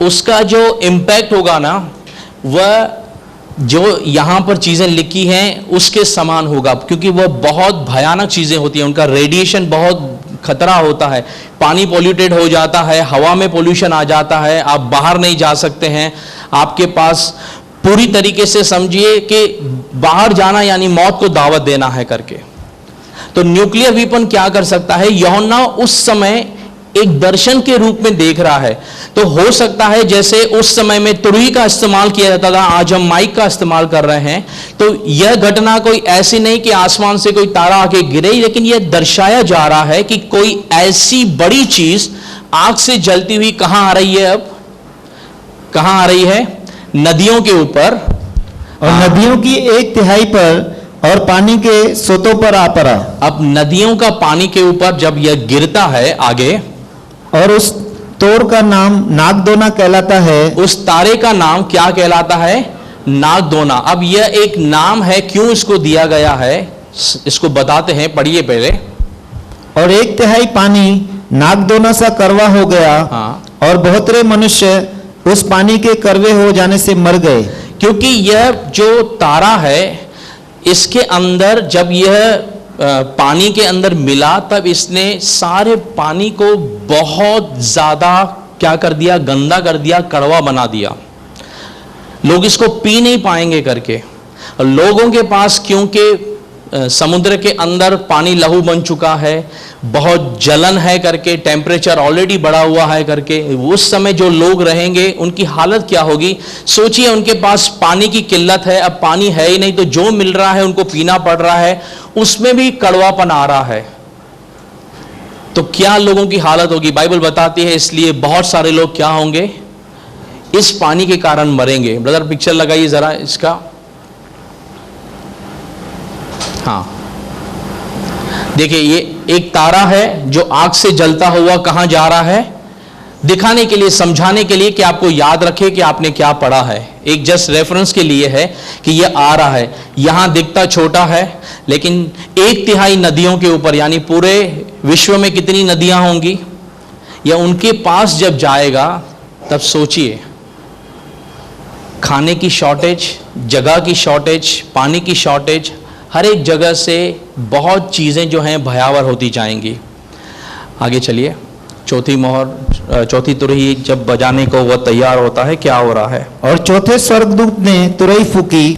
उसका जो इम्पैक्ट होगा ना, वह जो यहाँ पर चीज़ें लिखी हैं उसके समान होगा, क्योंकि वह बहुत भयानक चीज़ें होती हैं। उनका रेडिएशन बहुत खतरा होता है। पानी पॉल्यूटेड हो जाता है, हवा में पोल्यूशन आ जाता है, आप बाहर नहीं जा सकते हैं, आपके पास पूरी तरीके से समझिए कि बाहर जाना यानी मौत को दावत देना है करके। तो न्यूक्लियर वीपन क्या कर सकता है? यूहन्ना उस समय एक दर्शन के रूप में देख रहा है। तो हो सकता है जैसे उस समय में तुरही का इस्तेमाल किया जाता था, आज हम माइक का इस्तेमाल कर रहे हैं। तो यह घटना कोई ऐसी नहीं कि आसमान से कोई तारा आके गिरे, लेकिन यह दर्शाया जा रहा है कि कोई ऐसी बड़ी चीज आग से जलती हुई कहां आ रही है। अब कहां आ रही है? नदियों के ऊपर, और नदियों की 1/3 पर और पानी के सोतों पर आ पड़ा। अब नदियों का पानी के ऊपर जब यह गिरता है आगे, और उस तोड़ का नाम नागदोना कहलाता है। उस तारे का नाम क्या कहलाता है? नागदोना। अब यह एक नाम है, क्यों इसको दिया गया है इसको बताते हैं, पढ़िए पहले। और 1/3 पानी नागदोना सा करवा हो गया। हाँ। और बहुतरे मनुष्य उस पानी के करवे हो जाने से मर गए। क्योंकि यह जो तारा है, इसके अंदर जब यह पानी के अंदर मिला, तब इसने सारे पानी को बहुत ज्यादा क्या कर दिया? गंदा कर दिया, कड़वा बना दिया। लोग इसको पी नहीं पाएंगे करके। और लोगों के पास क्योंकि समुद्र के अंदर पानी लहू बन चुका है, बहुत जलन है करके, टेम्परेचर ऑलरेडी बढ़ा हुआ है करके, उस समय जो लोग रहेंगे उनकी हालत क्या होगी? सोचिए, उनके पास पानी की किल्लत है, अब पानी है ही नहीं, तो जो मिल रहा है उनको पीना पड़ रहा है, उसमें भी कड़वापन आ रहा है। तो क्या लोगों की हालत होगी? बाइबल बताती है इसलिए बहुत सारे लोग क्या होंगे? इस पानी के कारण मरेंगे। ब्रदर पिक्चर लगाइए जरा इसका। हाँ, देखिए, ये एक तारा है जो आग से जलता हुआ कहां जा रहा है? दिखाने के लिए, समझाने के लिए कि आपको याद रखे कि आपने क्या पढ़ा है। एक जस्ट रेफरेंस के लिए है कि यह आ रहा है। यहां दिखता छोटा है, लेकिन 1/3 नदियों के ऊपर, यानी पूरे विश्व में कितनी नदियां होंगी, या उनके पास जब जाएगा तब सोचिए, खाने की शॉर्टेज, जगह की शॉर्टेज, पानी की शॉर्टेज, हर एक जगह से बहुत चीज़ें जो हैं भयावह होती जाएंगी। आगे चलिए। चौथी मोहर, चौथी तुरही जब बजाने को वह तैयार होता है, क्या हो रहा है? और चौथे स्वर्गदूत ने तुरही फूकी,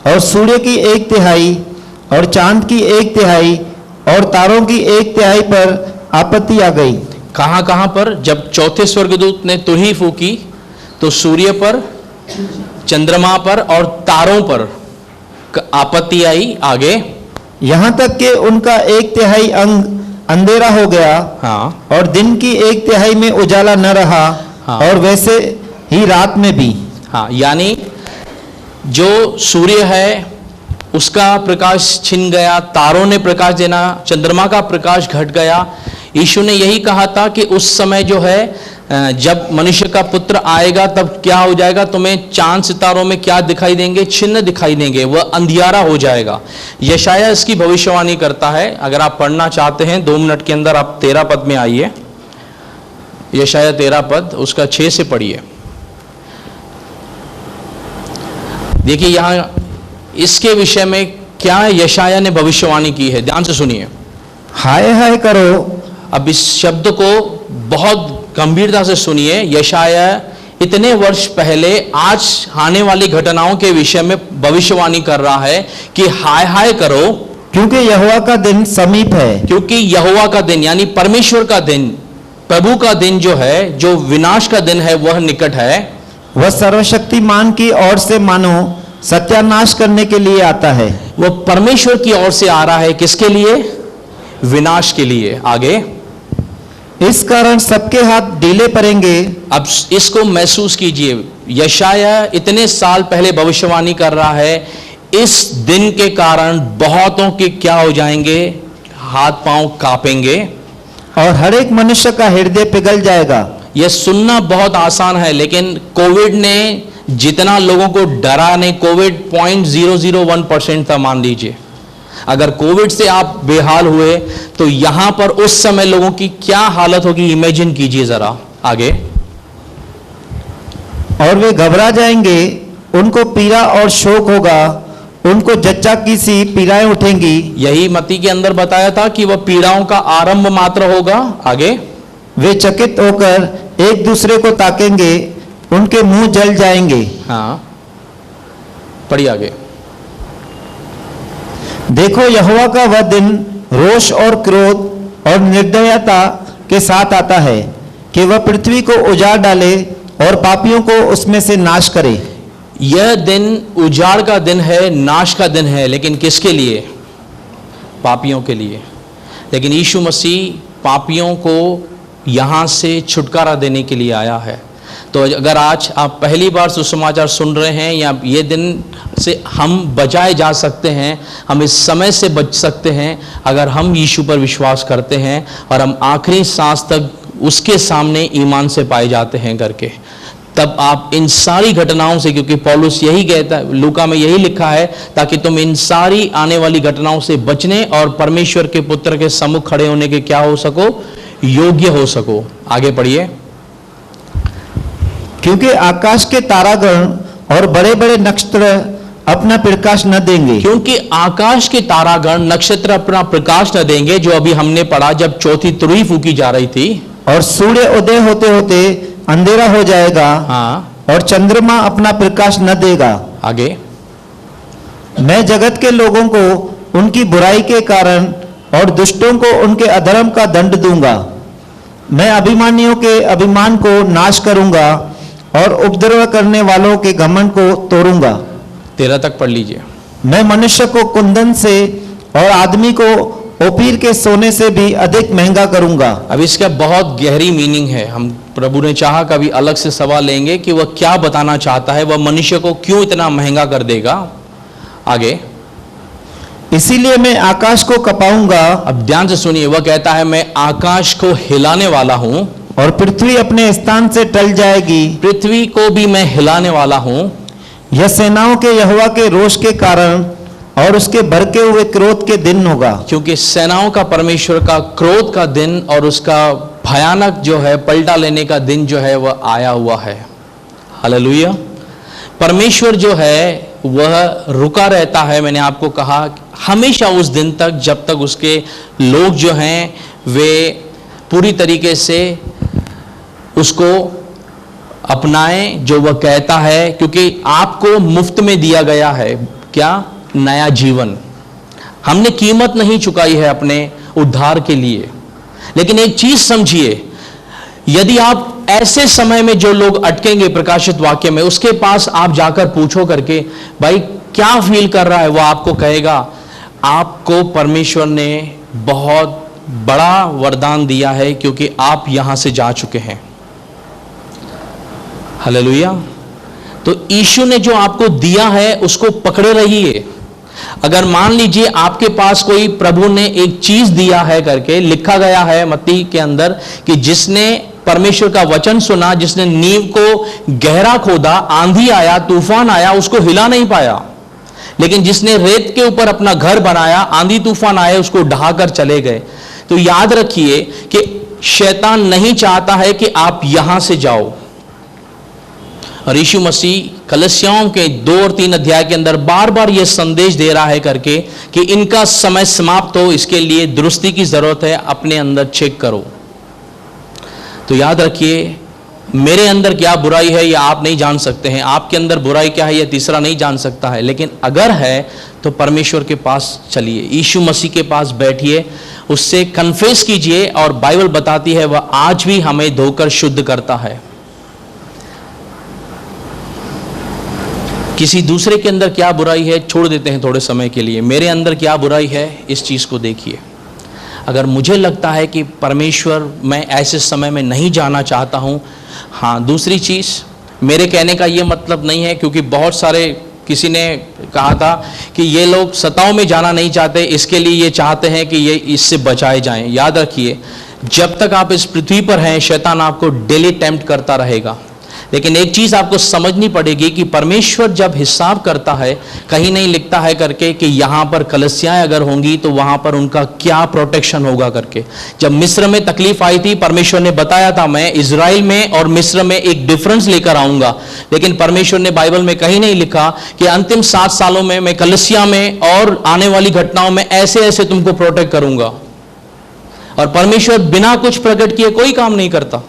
और सूर्य की 1/3 और चांद की 1/3 और तारों की 1/3 पर आपत्ति आ गई। कहाँ कहाँ पर? जब चौथे स्वर्गदूत ने तुरही फूकी तो सूर्य पर, चंद्रमा पर और तारों पर आपत्ति आई। आगे, यहाँ तक कि उनका 1/3 अंग अंधेरा हो गया। हाँ। और दिन की 1/3 में उजाला न रहा। हाँ। और वैसे ही रात में भी। हाँ, यानी जो सूर्य है उसका प्रकाश छिन गया, तारों ने प्रकाश देना, चंद्रमा का प्रकाश घट गया। यीशु ने यही कहा था कि उस समय जो है, जब मनुष्य का पुत्र आएगा तब क्या हो जाएगा? तुम्हें चांद सितारों में क्या दिखाई देंगे? छिन्न दिखाई देंगे, वह अंधियारा हो जाएगा। यशाया इसकी भविष्यवाणी करता है। अगर आप पढ़ना चाहते हैं 2 मिनट के अंदर, आप 13 पद में आइए। यशाया 13 पद, उसका 6 से पढ़िए। देखिए यहां इसके विषय में क्या यशाया ने भविष्यवाणी की है, ध्यान से सुनिए। हाय हाय करो। अब इस शब्द को बहुत गंभीरता से सुनिए। यशाया इतने वर्ष पहले आज आने वाली घटनाओं के विषय में भविष्यवाणी कर रहा है कि हाय हाय करो, क्योंकि यहोवा का दिन समीप है। क्योंकि यहोवा का दिन यानी परमेश्वर का दिन, प्रभु का दिन जो है, जो विनाश का दिन है, वह निकट है। वह सर्वशक्तिमान की ओर से मानो सत्यानाश करने के लिए आता है। वह परमेश्वर की ओर से आ रहा है, किसके लिए? विनाश के लिए। आगे, इस कारण सबके हाथ ढीले पड़ेंगे। अब इसको महसूस कीजिए। यशाया इतने साल पहले भविष्यवाणी कर रहा है, इस दिन के कारण बहुतों के क्या हो जाएंगे? हाथ पांव कांपेंगे, और हर एक मनुष्य का हृदय पिघल जाएगा। यह सुनना बहुत आसान है, लेकिन कोविड ने जितना लोगों को डरा नहीं, कोविड 0.001% था मान लीजिए। अगर कोविड से आप बेहाल हुए तो यहां पर उस समय लोगों की क्या हालत होगी, इमेजिन कीजिए जरा। आगे, और वे घबरा जाएंगे, उनको पीड़ा और शोक होगा, उनको जच्चा की सी पीड़ाएं उठेंगी। यही मत्ती के अंदर बताया था कि वह पीड़ाओं का आरंभ मात्र होगा। आगे, वे चकित होकर एक दूसरे को ताकेंगे, उनके मुंह जल जाएंगे। हाँ, पढ़िए आगे। देखो यहोवा का वह दिन रोष और क्रोध और निर्दयता के साथ आता है कि वह पृथ्वी को उजाड़ डाले और पापियों को उसमें से नाश करे। यह दिन उजाड़ का दिन है, नाश का दिन है, लेकिन किसके लिए? पापियों के लिए। लेकिन यीशु मसीह पापियों को यहाँ से छुटकारा देने के लिए आया है। तो अगर आज आप पहली बार सुसमाचार सुन रहे हैं, या ये दिन से हम बचाए जा सकते हैं, हम इस समय से बच सकते हैं अगर हम यीशु पर विश्वास करते हैं और हम आखिरी सांस तक उसके सामने ईमान से पाए जाते हैं करके, तब आप इन सारी घटनाओं से, क्योंकि पौलुस यही कहता है, लूका में यही लिखा है, ताकि तुम इन सारी आने वाली घटनाओं से बचने और परमेश्वर के पुत्र के सम्मुख खड़े होने के क्या हो सको? योग्य हो सको। आगे पढ़िए। क्योंकि आकाश के तारागण और बड़े बड़े नक्षत्र अपना प्रकाश न देंगे। क्योंकि आकाश के तारागण नक्षत्र अपना प्रकाश न देंगे, जो अभी हमने पढ़ा जब चौथी तुरही फूकी जा रही थी। और सूर्य उदय होते होते अंधेरा हो जाएगा। हाँ, और चंद्रमा अपना प्रकाश न देगा। आगे। मैं जगत के लोगों को उनकी बुराई के कारण और दुष्टों को उनके अधर्म का दंड दूंगा। मैं अभिमानियों के अभिमान को नाश करूंगा और उपद्रव करने वालों के घमंड को तोड़ूंगा। 13 तक पढ़ लीजिए। मैं मनुष्य को कुंदन से और आदमी को ओपीर के सोने से भी अधिक महंगा करूंगा। अब इसका बहुत गहरी मीनिंग है। हम प्रभु ने चाहा कभी अलग से सवाल लेंगे कि वह क्या बताना चाहता है, वह मनुष्य को क्यों इतना महंगा कर देगा। आगे। इसीलिए मैं आकाश को कपाऊंगा। अब ध्यान से सुनिए, वह कहता है मैं आकाश को हिलाने वाला हूं और पृथ्वी अपने स्थान से टल जाएगी। पृथ्वी को भी मैं हिलाने वाला हूं। यह सेनाओं के यहोवा के रोष के कारण और उसके भड़के हुए क्रोध के दिन होगा। क्योंकि सेनाओं का परमेश्वर का क्रोध का दिन और उसका भयानक जो है पलटा लेने का दिन जो है वह आया हुआ है। हालेलुया। परमेश्वर जो है वह रुका रहता है, मैंने आपको कहा, हमेशा उस दिन तक जब तक उसके लोग जो हैं वे पूरी तरीके से उसको अपनाएं जो वह कहता है। क्योंकि आपको मुफ्त में दिया गया है क्या? नया जीवन। हमने कीमत नहीं चुकाई है अपने उद्धार के लिए। लेकिन एक चीज समझिए, यदि आप ऐसे समय में जो लोग अटकेंगे प्रकाशित वाक्य में, उसके पास आप जाकर पूछो करके भाई क्या फील कर रहा है, वो आपको कहेगा आपको परमेश्वर ने बहुत बड़ा वरदान दिया है क्योंकि आप यहां से जा चुके हैं। हालेलुया। तो यीशु ने जो आपको दिया है उसको पकड़े रहिए। अगर मान लीजिए आपके पास कोई प्रभु ने एक चीज दिया है करके, लिखा गया है मत्ती के अंदर कि जिसने परमेश्वर का वचन सुना, जिसने नींव को गहरा खोदा, आंधी आया, तूफान आया, उसको हिला नहीं पाया। लेकिन जिसने रेत के ऊपर अपना घर बनाया, आंधी तूफान आए, उसको ढहाकर चले गए। तो याद रखिए कि शैतान नहीं चाहता है कि आप यहां से जाओ। और यीशु मसीह कलस्याओं के 2 और 3 अध्याय के अंदर बार बार यह संदेश दे रहा है करके कि इनका समय समाप्त हो, इसके लिए दुरुस्ती की जरूरत है, अपने अंदर चेक करो। तो याद रखिए, मेरे अंदर क्या बुराई है यह आप नहीं जान सकते हैं, आपके अंदर बुराई क्या है यह तीसरा नहीं जान सकता है। लेकिन अगर है तो परमेश्वर के पास चलिए, यीशु मसीह के पास बैठिए, उससे कन्फेस कीजिए। और बाइबल बताती है वह आज भी हमें धोकर शुद्ध करता है। किसी दूसरे के अंदर क्या बुराई है छोड़ देते हैं थोड़े समय के लिए, मेरे अंदर क्या बुराई है इस चीज़ को देखिए। अगर मुझे लगता है कि परमेश्वर मैं ऐसे समय में नहीं जाना चाहता हूँ, हाँ, दूसरी चीज़, मेरे कहने का ये मतलब नहीं है, क्योंकि बहुत सारे किसी ने कहा था कि ये लोग सताओं में जाना नहीं चाहते, इसके लिए ये चाहते हैं कि ये इससे बचाए जाएं। याद रखिए, जब तक आप इस पृथ्वी पर हैं शैतान आपको डेली टेम्प्ट करता रहेगा। लेकिन एक चीज आपको समझनी पड़ेगी कि परमेश्वर जब हिसाब करता है, कहीं नहीं लिखता है करके कि यहां पर कलसियाएं अगर होंगी तो वहां पर उनका क्या प्रोटेक्शन होगा करके। जब मिस्र में तकलीफ आई थी, परमेश्वर ने बताया था मैं इजराइल में और मिस्र में एक डिफरेंस लेकर आऊंगा। लेकिन परमेश्वर ने बाइबल में कहीं नहीं लिखा कि अंतिम 7 सालों में मैं कलसिया में और आने वाली घटनाओं में ऐसे ऐसे तुमको प्रोटेक्ट करूंगा। और परमेश्वर बिना कुछ प्रकट किए कोई काम नहीं करता।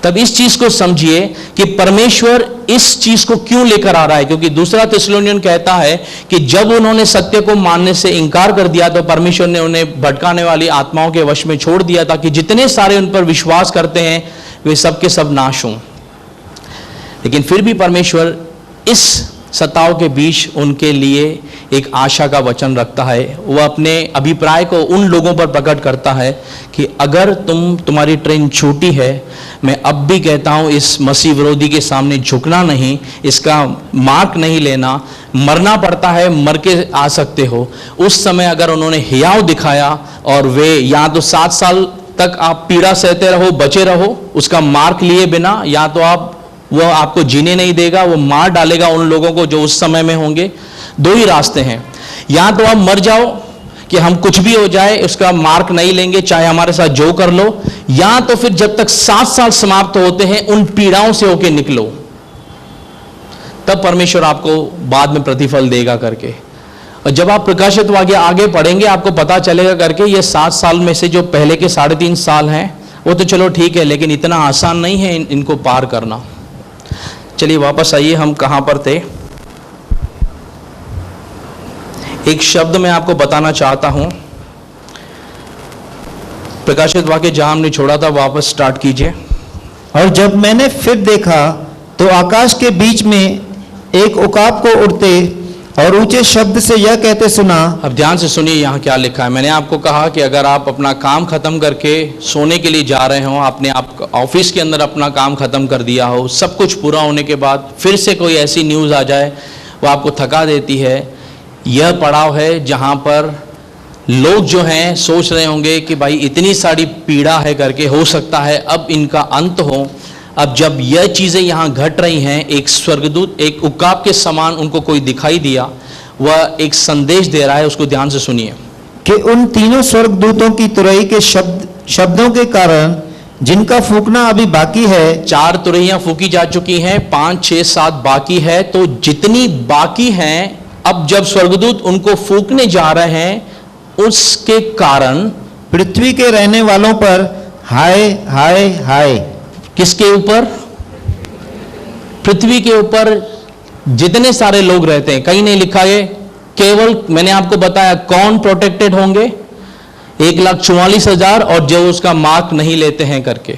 तब इस चीज को समझिए कि परमेश्वर इस चीज को क्यों लेकर आ रहा है, क्योंकि दूसरा थिस्सलुनीयन कहता है कि जब उन्होंने सत्य को मानने से इंकार कर दिया तो परमेश्वर ने उन्हें भटकाने वाली आत्माओं के वश में छोड़ दिया ताकि जितने सारे उन पर विश्वास करते हैं वे सब के सब नाश हों। लेकिन फिर भी परमेश्वर इस सताव के बीच उनके लिए एक आशा का वचन रखता है। वह अपने अभिप्राय को उन लोगों पर प्रकट करता है कि अगर तुम्हारी ट्रेन छूटी है, मैं अब भी कहता हूं इस मसीह विरोधी के सामने झुकना नहीं, इसका मार्क नहीं लेना, मरना पड़ता है मर के आ सकते हो। उस समय अगर उन्होंने हियाव दिखाया और वे या तो 7 साल तक आप पीड़ा सहते रहो, बचे रहो उसका मार्क लिए बिना, या तो आप वह आपको जीने नहीं देगा, वो मार डालेगा उन लोगों को जो उस समय में होंगे। 2 ही रास्ते हैं, या तो आप मर जाओ कि हम कुछ भी हो जाए उसका मार्क नहीं लेंगे चाहे हमारे साथ जो कर लो, या तो फिर जब तक 7 साल समाप्त होते हैं उन पीड़ाओं से होके निकलो, तब परमेश्वर आपको बाद में प्रतिफल देगा करके। और जब आप प्रकाशित वाक्य आगे पढ़ेंगे आपको पता चलेगा करके ये 7 साल में से जो पहले के 3.5 साल हैं वो तो चलो ठीक है, लेकिन इतना आसान नहीं है इनको पार करना। चलिए वापस आइए, हम कहां पर थे। एक शब्द मैं आपको बताना चाहता हूं, प्रकाशित वाक्य जहां हमने छोड़ा था वापस स्टार्ट कीजिए। और जब मैंने फिर देखा तो आकाश के बीच में एक उकाब को उड़ते और ऊंचे शब्द से यह कहते सुना। अब ध्यान से सुनिए यहाँ क्या लिखा है। मैंने आपको कहा कि अगर आप अपना काम खत्म करके सोने के लिए जा रहे हो, आपने आप ऑफिस के अंदर अपना काम खत्म कर दिया हो, सब कुछ पूरा होने के बाद फिर से कोई ऐसी न्यूज़ आ जाए वो आपको थका देती है, यह पड़ाव है जहाँ पर लोग जो हैं सोच रहे होंगे कि भाई इतनी सारी पीड़ा है करके, हो सकता है अब इनका अंत हो। अब जब यह चीज़ें यहाँ घट रही हैं, एक स्वर्गदूत एक उकाब के समान उनको कोई दिखाई दिया, वह एक संदेश दे रहा है, उसको ध्यान से सुनिए। कि उन तीनों स्वर्गदूतों की तुरही के शब्दों के कारण जिनका फूकना अभी बाकी है, 4 तुरहियां फूकी जा चुकी हैं, 5, 6, 7 बाकी है, तो जितनी बाकी हैं अब जब स्वर्गदूत उनको फूकने जा रहे हैं उसके कारण पृथ्वी के रहने वालों पर हाय हाय हाय। किसके ऊपर? पृथ्वी के ऊपर जितने सारे लोग रहते हैं। कहीं नहीं लिखा है केवल, मैंने आपको बताया कौन प्रोटेक्टेड होंगे, 1,44,000 और जो उसका मार्क नहीं लेते हैं करके।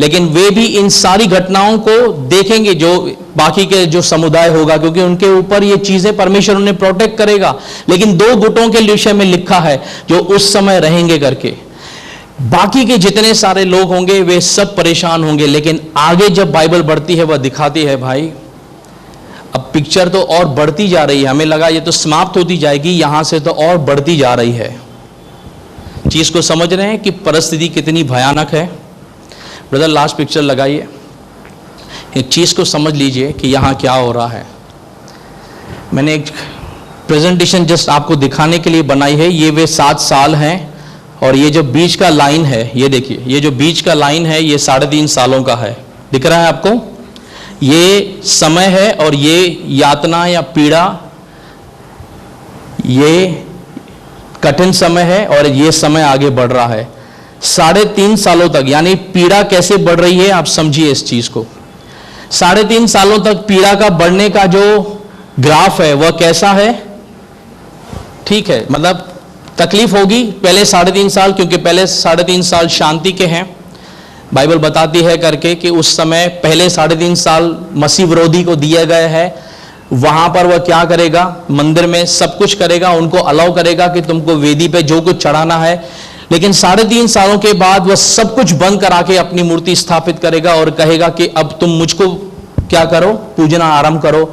लेकिन वे भी इन सारी घटनाओं को देखेंगे जो बाकी के जो समुदाय होगा, क्योंकि उनके ऊपर ये चीजें परमेश्वर उन्हें प्रोटेक्ट करेगा। लेकिन 2 गुटों के विषय में लिखा है जो उस समय रहेंगे करके। बाकी के जितने सारे लोग होंगे वे सब परेशान होंगे। लेकिन आगे जब बाइबल बढ़ती है वह दिखाती है भाई अब पिक्चर तो और बढ़ती जा रही है। हमें लगा ये तो समाप्त होती जाएगी, यहां से तो और बढ़ती जा रही है। चीज को समझ रहे हैं कि परिस्थिति कितनी भयानक है। ब्रदर लास्ट पिक्चर लगाइए। एक चीज को समझ लीजिए कि यहां क्या हो रहा है। मैंने एक प्रेजेंटेशन जस्ट आपको दिखाने के लिए बनाई है। ये वे 7 साल हैं और ये जो बीच का लाइन है, ये देखिए, ये जो बीच का लाइन है ये 3.5 सालों का है। दिख रहा है आपको? ये समय है और ये यातना या पीड़ा, ये कठिन समय है और ये समय आगे बढ़ रहा है 3.5 सालों तक। यानी पीड़ा कैसे बढ़ रही है आप समझिए इस चीज को। 3.5 सालों तक पीड़ा का बढ़ने का जो ग्राफ है वह कैसा है? ठीक है, मतलब तकलीफ होगी पहले 3.5 साल, क्योंकि पहले 3.5 साल शांति के हैं। बाइबल बताती है करके कि उस समय पहले 3.5 साल मसीह विरोधी को दिया गया है। वहां पर वह क्या करेगा? मंदिर में सब कुछ करेगा, उनको अलाउ करेगा कि तुमको वेदी पे जो कुछ चढ़ाना है। लेकिन 3.5 सालों के बाद वह सब कुछ बंद करा के अपनी मूर्ति स्थापित करेगा और कहेगा कि अब तुम मुझको क्या करो? पूजना आरंभ करो,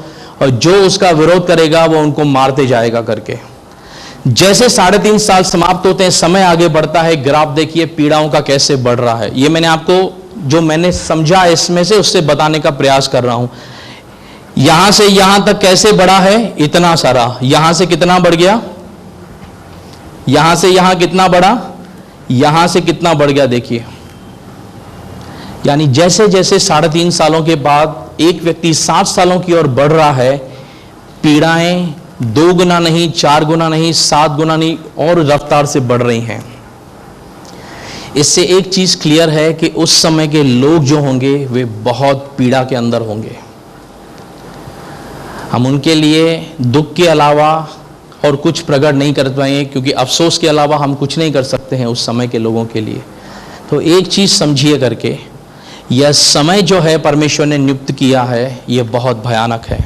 और जो उसका विरोध करेगा वो उनको मारते जाएगा करके। जैसे 3.5 साल समाप्त होते हैं, समय आगे बढ़ता है, ग्राफ देखिए पीड़ाओं का कैसे बढ़ रहा है। ये मैंने आपको जो मैंने समझा इसमें से उससे बताने का प्रयास कर रहा हूं। यहां से यहां तक कैसे बढ़ा है? इतना सारा। यहां से कितना बढ़ गया? यहां से यहां कितना बढ़ा? यहां से कितना बढ़ गया देखिए। यानी जैसे जैसे 3.5 सालों के बाद एक व्यक्ति 7 सालों की ओर बढ़ रहा है, पीड़ाएं 2 गुना नहीं, 4 गुना नहीं, 7 गुना नहीं, और रफ्तार से बढ़ रही हैं। इससे एक चीज क्लियर है कि उस समय के लोग जो होंगे वे बहुत पीड़ा के अंदर होंगे। हम उनके लिए दुख के अलावा और कुछ प्रकट नहीं कर पाएंगे, क्योंकि अफसोस के अलावा हम कुछ नहीं कर सकते हैं उस समय के लोगों के लिए। तो एक चीज समझिए करके, यह समय जो है परमेश्वर ने नियुक्त किया है, यह बहुत भयानक है।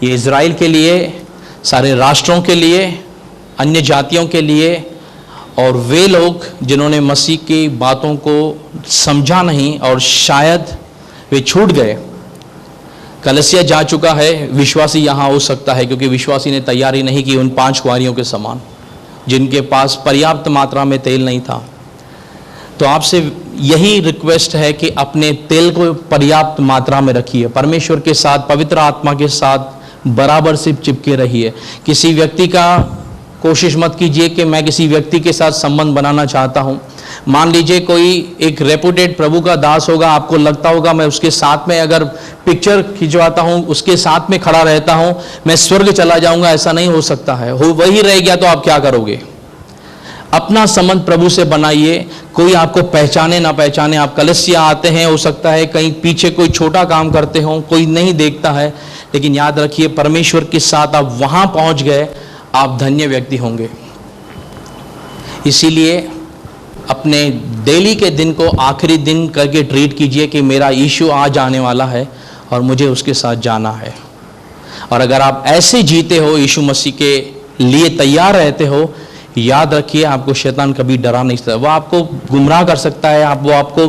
ये इज़राइल के लिए, सारे राष्ट्रों के लिए, अन्य जातियों के लिए, और वे लोग जिन्होंने मसीह की बातों को समझा नहीं और शायद वे छूट गए। कलीसिया जा चुका है, विश्वासी यहाँ हो सकता है, क्योंकि विश्वासी ने तैयारी नहीं की उन 5 कुंवारियों के समान जिनके पास पर्याप्त मात्रा में तेल नहीं था। तो आपसे यही रिक्वेस्ट है कि अपने तेल को पर्याप्त मात्रा में रखिए, परमेश्वर के साथ, पवित्र आत्मा के साथ बराबर से चिपके रहिए। किसी व्यक्ति का कोशिश मत कीजिए कि मैं किसी व्यक्ति के साथ संबंध बनाना चाहता हूं। मान लीजिए कोई एक रेपुटेड प्रभु का दास होगा, आपको लगता होगा मैं उसके साथ में अगर पिक्चर खिंचवाता हूं, उसके साथ में खड़ा रहता हूं, मैं स्वर्ग चला जाऊंगा। ऐसा नहीं हो सकता है। वही रह गया तो आप क्या करोगे? अपना संबंध प्रभु से बनाइए। कोई आपको पहचाने ना पहचाने, आप कलीसिया आते हैं, हो सकता है कहीं पीछे कोई छोटा काम करते हो, कोई नहीं देखता है, लेकिन याद रखिए परमेश्वर के साथ आप वहां पहुंच गए, आप धन्य व्यक्ति होंगे। इसीलिए अपने डेली के दिन को आखिरी दिन करके ट्रीट कीजिए कि मेरा यीशु आज आने वाला है और मुझे उसके साथ जाना है। और अगर आप ऐसे जीते हो, यीशु मसीह के लिए तैयार रहते हो, याद रखिए आपको शैतान कभी डरा नहीं सकता। वो आपको गुमराह कर सकता है, वो आपको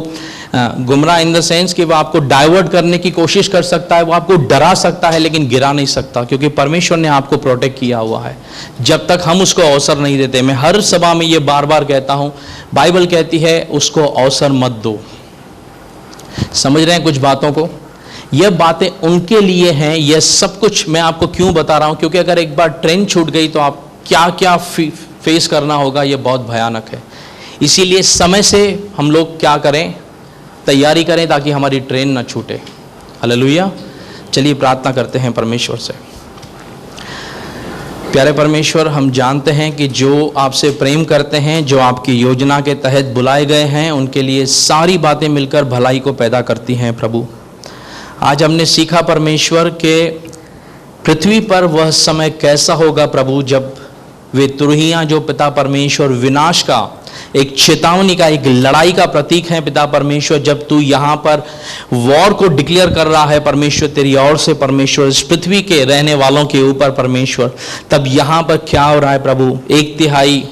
गुमराह इन द सेंस कि वो आपको डाइवर्ट करने की कोशिश कर सकता है, वो आपको डरा सकता है, लेकिन गिरा नहीं सकता, क्योंकि परमेश्वर ने आपको प्रोटेक्ट किया हुआ है जब तक हम उसको अवसर नहीं देते। मैं हर सभा में ये बार बार कहता हूं, बाइबल कहती है उसको अवसर मत दो। समझ रहे हैं कुछ बातों को? यह बातें उनके लिए हैं। यह सब कुछ मैं आपको क्यों बता रहा हूं? क्योंकि अगर एक बार ट्रेन छूट गई तो आप क्या क्या फेस करना होगा, यह बहुत भयानक है। इसीलिए समय से हम लोग क्या करें, तैयारी करें ताकि हमारी ट्रेन ना छूटे। हालेलुया। चलिए प्रार्थना करते हैं परमेश्वर से। प्यारे परमेश्वर, हम जानते हैं कि जो आपसे प्रेम करते हैं, जो आपकी योजना के तहत बुलाए गए हैं, उनके लिए सारी बातें मिलकर भलाई को पैदा करती हैं। प्रभु, आज हमने सीखा परमेश्वर के पृथ्वी पर वह समय कैसा होगा प्रभु, जब वे तुरहियां जो पिता परमेश्वर विनाश का एक चेतावनी का, एक लड़ाई का प्रतीक है पिता परमेश्वर, जब तू यहाँ पर वॉर को डिक्लेयर कर रहा है परमेश्वर तेरी ओर से परमेश्वर इस पृथ्वी के रहने वालों के ऊपर परमेश्वर, तब यहाँ पर क्या हो रहा है प्रभु? 1/3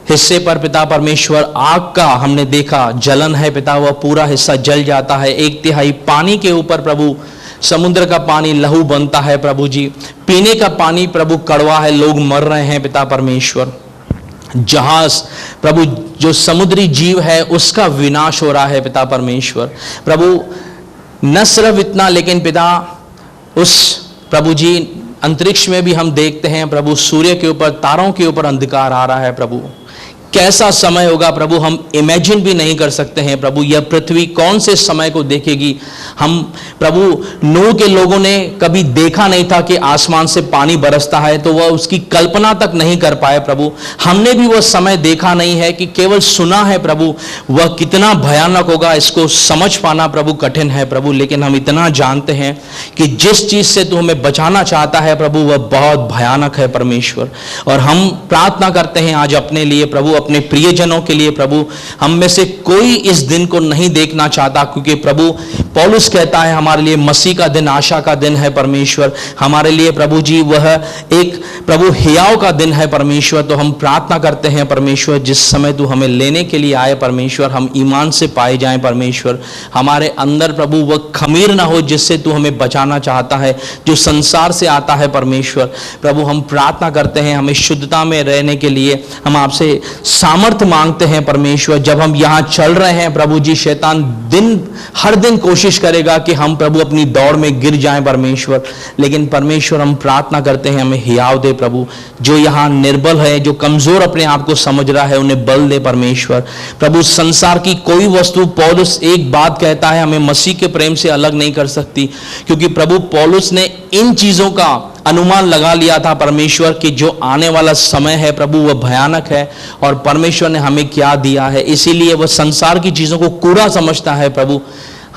हिस्से पर पिता परमेश्वर आग का हमने देखा जलन है पिता, वह पूरा हिस्सा जल जाता है। 1/3 पानी के ऊपर प्रभु, समुद्र का पानी लहू बनता है प्रभु जी। पीने का पानी प्रभु कड़वा है, लोग मर रहे हैं पिता परमेश्वर। जहाज प्रभु, जो समुद्री जीव है उसका विनाश हो रहा है पिता परमेश्वर। प्रभु न सिर्फ इतना, लेकिन पिता उस प्रभु जी अंतरिक्ष में भी हम देखते हैं प्रभु, सूर्य के ऊपर, तारों के ऊपर अंधकार आ रहा है प्रभु। कैसा समय होगा प्रभु, हम इमेजिन भी नहीं कर सकते हैं प्रभु। यह पृथ्वी कौन से समय को देखेगी? हम प्रभु, नूह के लोगों ने कभी देखा नहीं था कि आसमान से पानी बरसता है, तो वह उसकी कल्पना तक नहीं कर पाए प्रभु। हमने भी वह समय देखा नहीं है, कि केवल सुना है प्रभु। वह कितना भयानक होगा इसको समझ पाना प्रभु कठिन है प्रभु। लेकिन हम इतना जानते हैं कि जिस चीज से तू हमें बचाना चाहता है प्रभु, वह बहुत भयानक है परमेश्वर। और हम प्रार्थना करते हैं आज अपने लिए प्रभु, अपने प्रियजनों के लिए प्रभु। हम में से कोई इस दिन को नहीं देखना चाहता, क्योंकि प्रभु पौलुस कहता है हमारे लिए मसीह का दिन आशा का दिन है परमेश्वर। हमारे लिए प्रभु जी वह एक प्रभु हियाव का दिन है परमेश्वर। तो हम प्रार्थना करते हैं परमेश्वर, जिस समय तू हमें लेने के लिए आए परमेश्वर, हम ईमान से पाए जाएं परमेश्वर। हमारे अंदर प्रभु वह खमीर ना हो जिससे तू हमें बचाना चाहता है, जो संसार से आता है परमेश्वर। प्रभु हम प्रार्थना करते हैं हमें शुद्धता में रहने के लिए, हम आपसे सामर्थ्य मांगते हैं परमेश्वर। जब हम यहाँ चल रहे हैं प्रभु जी, शैतान हर दिन कोशिश करेगा कि हम प्रभु अपनी दौड़ में गिर जाएं परमेश्वर। लेकिन परमेश्वर हम प्रार्थना करते हैं हमें हियाव दे प्रभु। जो यहाँ निर्बल है, जो कमजोर अपने आप को समझ रहा है, उन्हें बल दे परमेश्वर। प्रभु संसार की कोई वस्तु, पौलुस एक बात कहता है, हमें मसीह के प्रेम से अलग नहीं कर सकती, क्योंकि प्रभु पौलुस ने इन चीजों का अनुमान लगा लिया था परमेश्वर कि जो आने वाला समय है प्रभु वह भयानक है, और परमेश्वर ने हमें क्या दिया है, इसीलिए वह संसार की चीज़ों को कूड़ा समझता है प्रभु।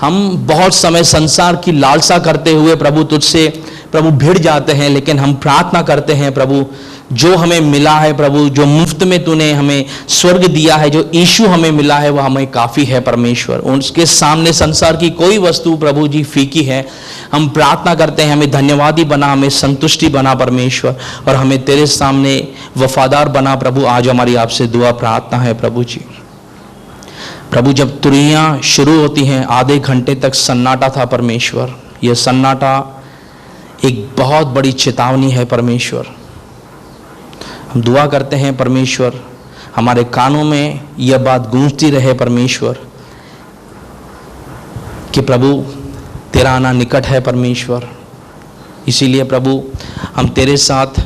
हम बहुत समय संसार की लालसा करते हुए प्रभु तुझसे प्रभु भिड़ जाते हैं, लेकिन हम प्रार्थना करते हैं प्रभु जो हमें मिला है प्रभु, जो मुफ्त में तूने हमें स्वर्ग दिया है, जो यीशु हमें मिला है, वह हमें काफ़ी है परमेश्वर। उसके सामने संसार की कोई वस्तु प्रभु जी फीकी है। हम प्रार्थना करते हैं हमें धन्यवादी बना, हमें संतुष्टि बना परमेश्वर, और हमें तेरे सामने वफादार बना प्रभु। आज हमारी आपसे दुआ प्रार्थना है प्रभु जी। प्रभु जब तुरियां शुरू होती हैं आधे घंटे तक सन्नाटा था परमेश्वर। यह सन्नाटा एक बहुत बड़ी चेतावनी है परमेश्वर। हम दुआ करते हैं परमेश्वर हमारे कानों में यह बात गूंजती रहे परमेश्वर कि प्रभु तेरा आना निकट है परमेश्वर। इसीलिए प्रभु हम तेरे साथ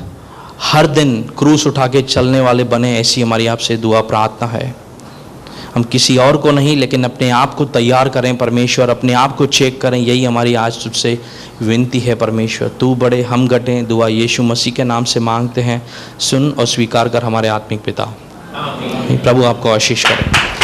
हर दिन क्रूस उठा के चलने वाले बने, ऐसी हमारी आपसे दुआ प्रार्थना है। हम किसी और को नहीं लेकिन अपने आप को तैयार करें परमेश्वर, अपने आप को चेक करें, यही हमारी आज तुझसे विनती है परमेश्वर। तू बड़े हम घटें, दुआ यीशु मसीह के नाम से मांगते हैं, सुन और स्वीकार कर हमारे आत्मिक पिता। प्रभु आपको आशीष करें।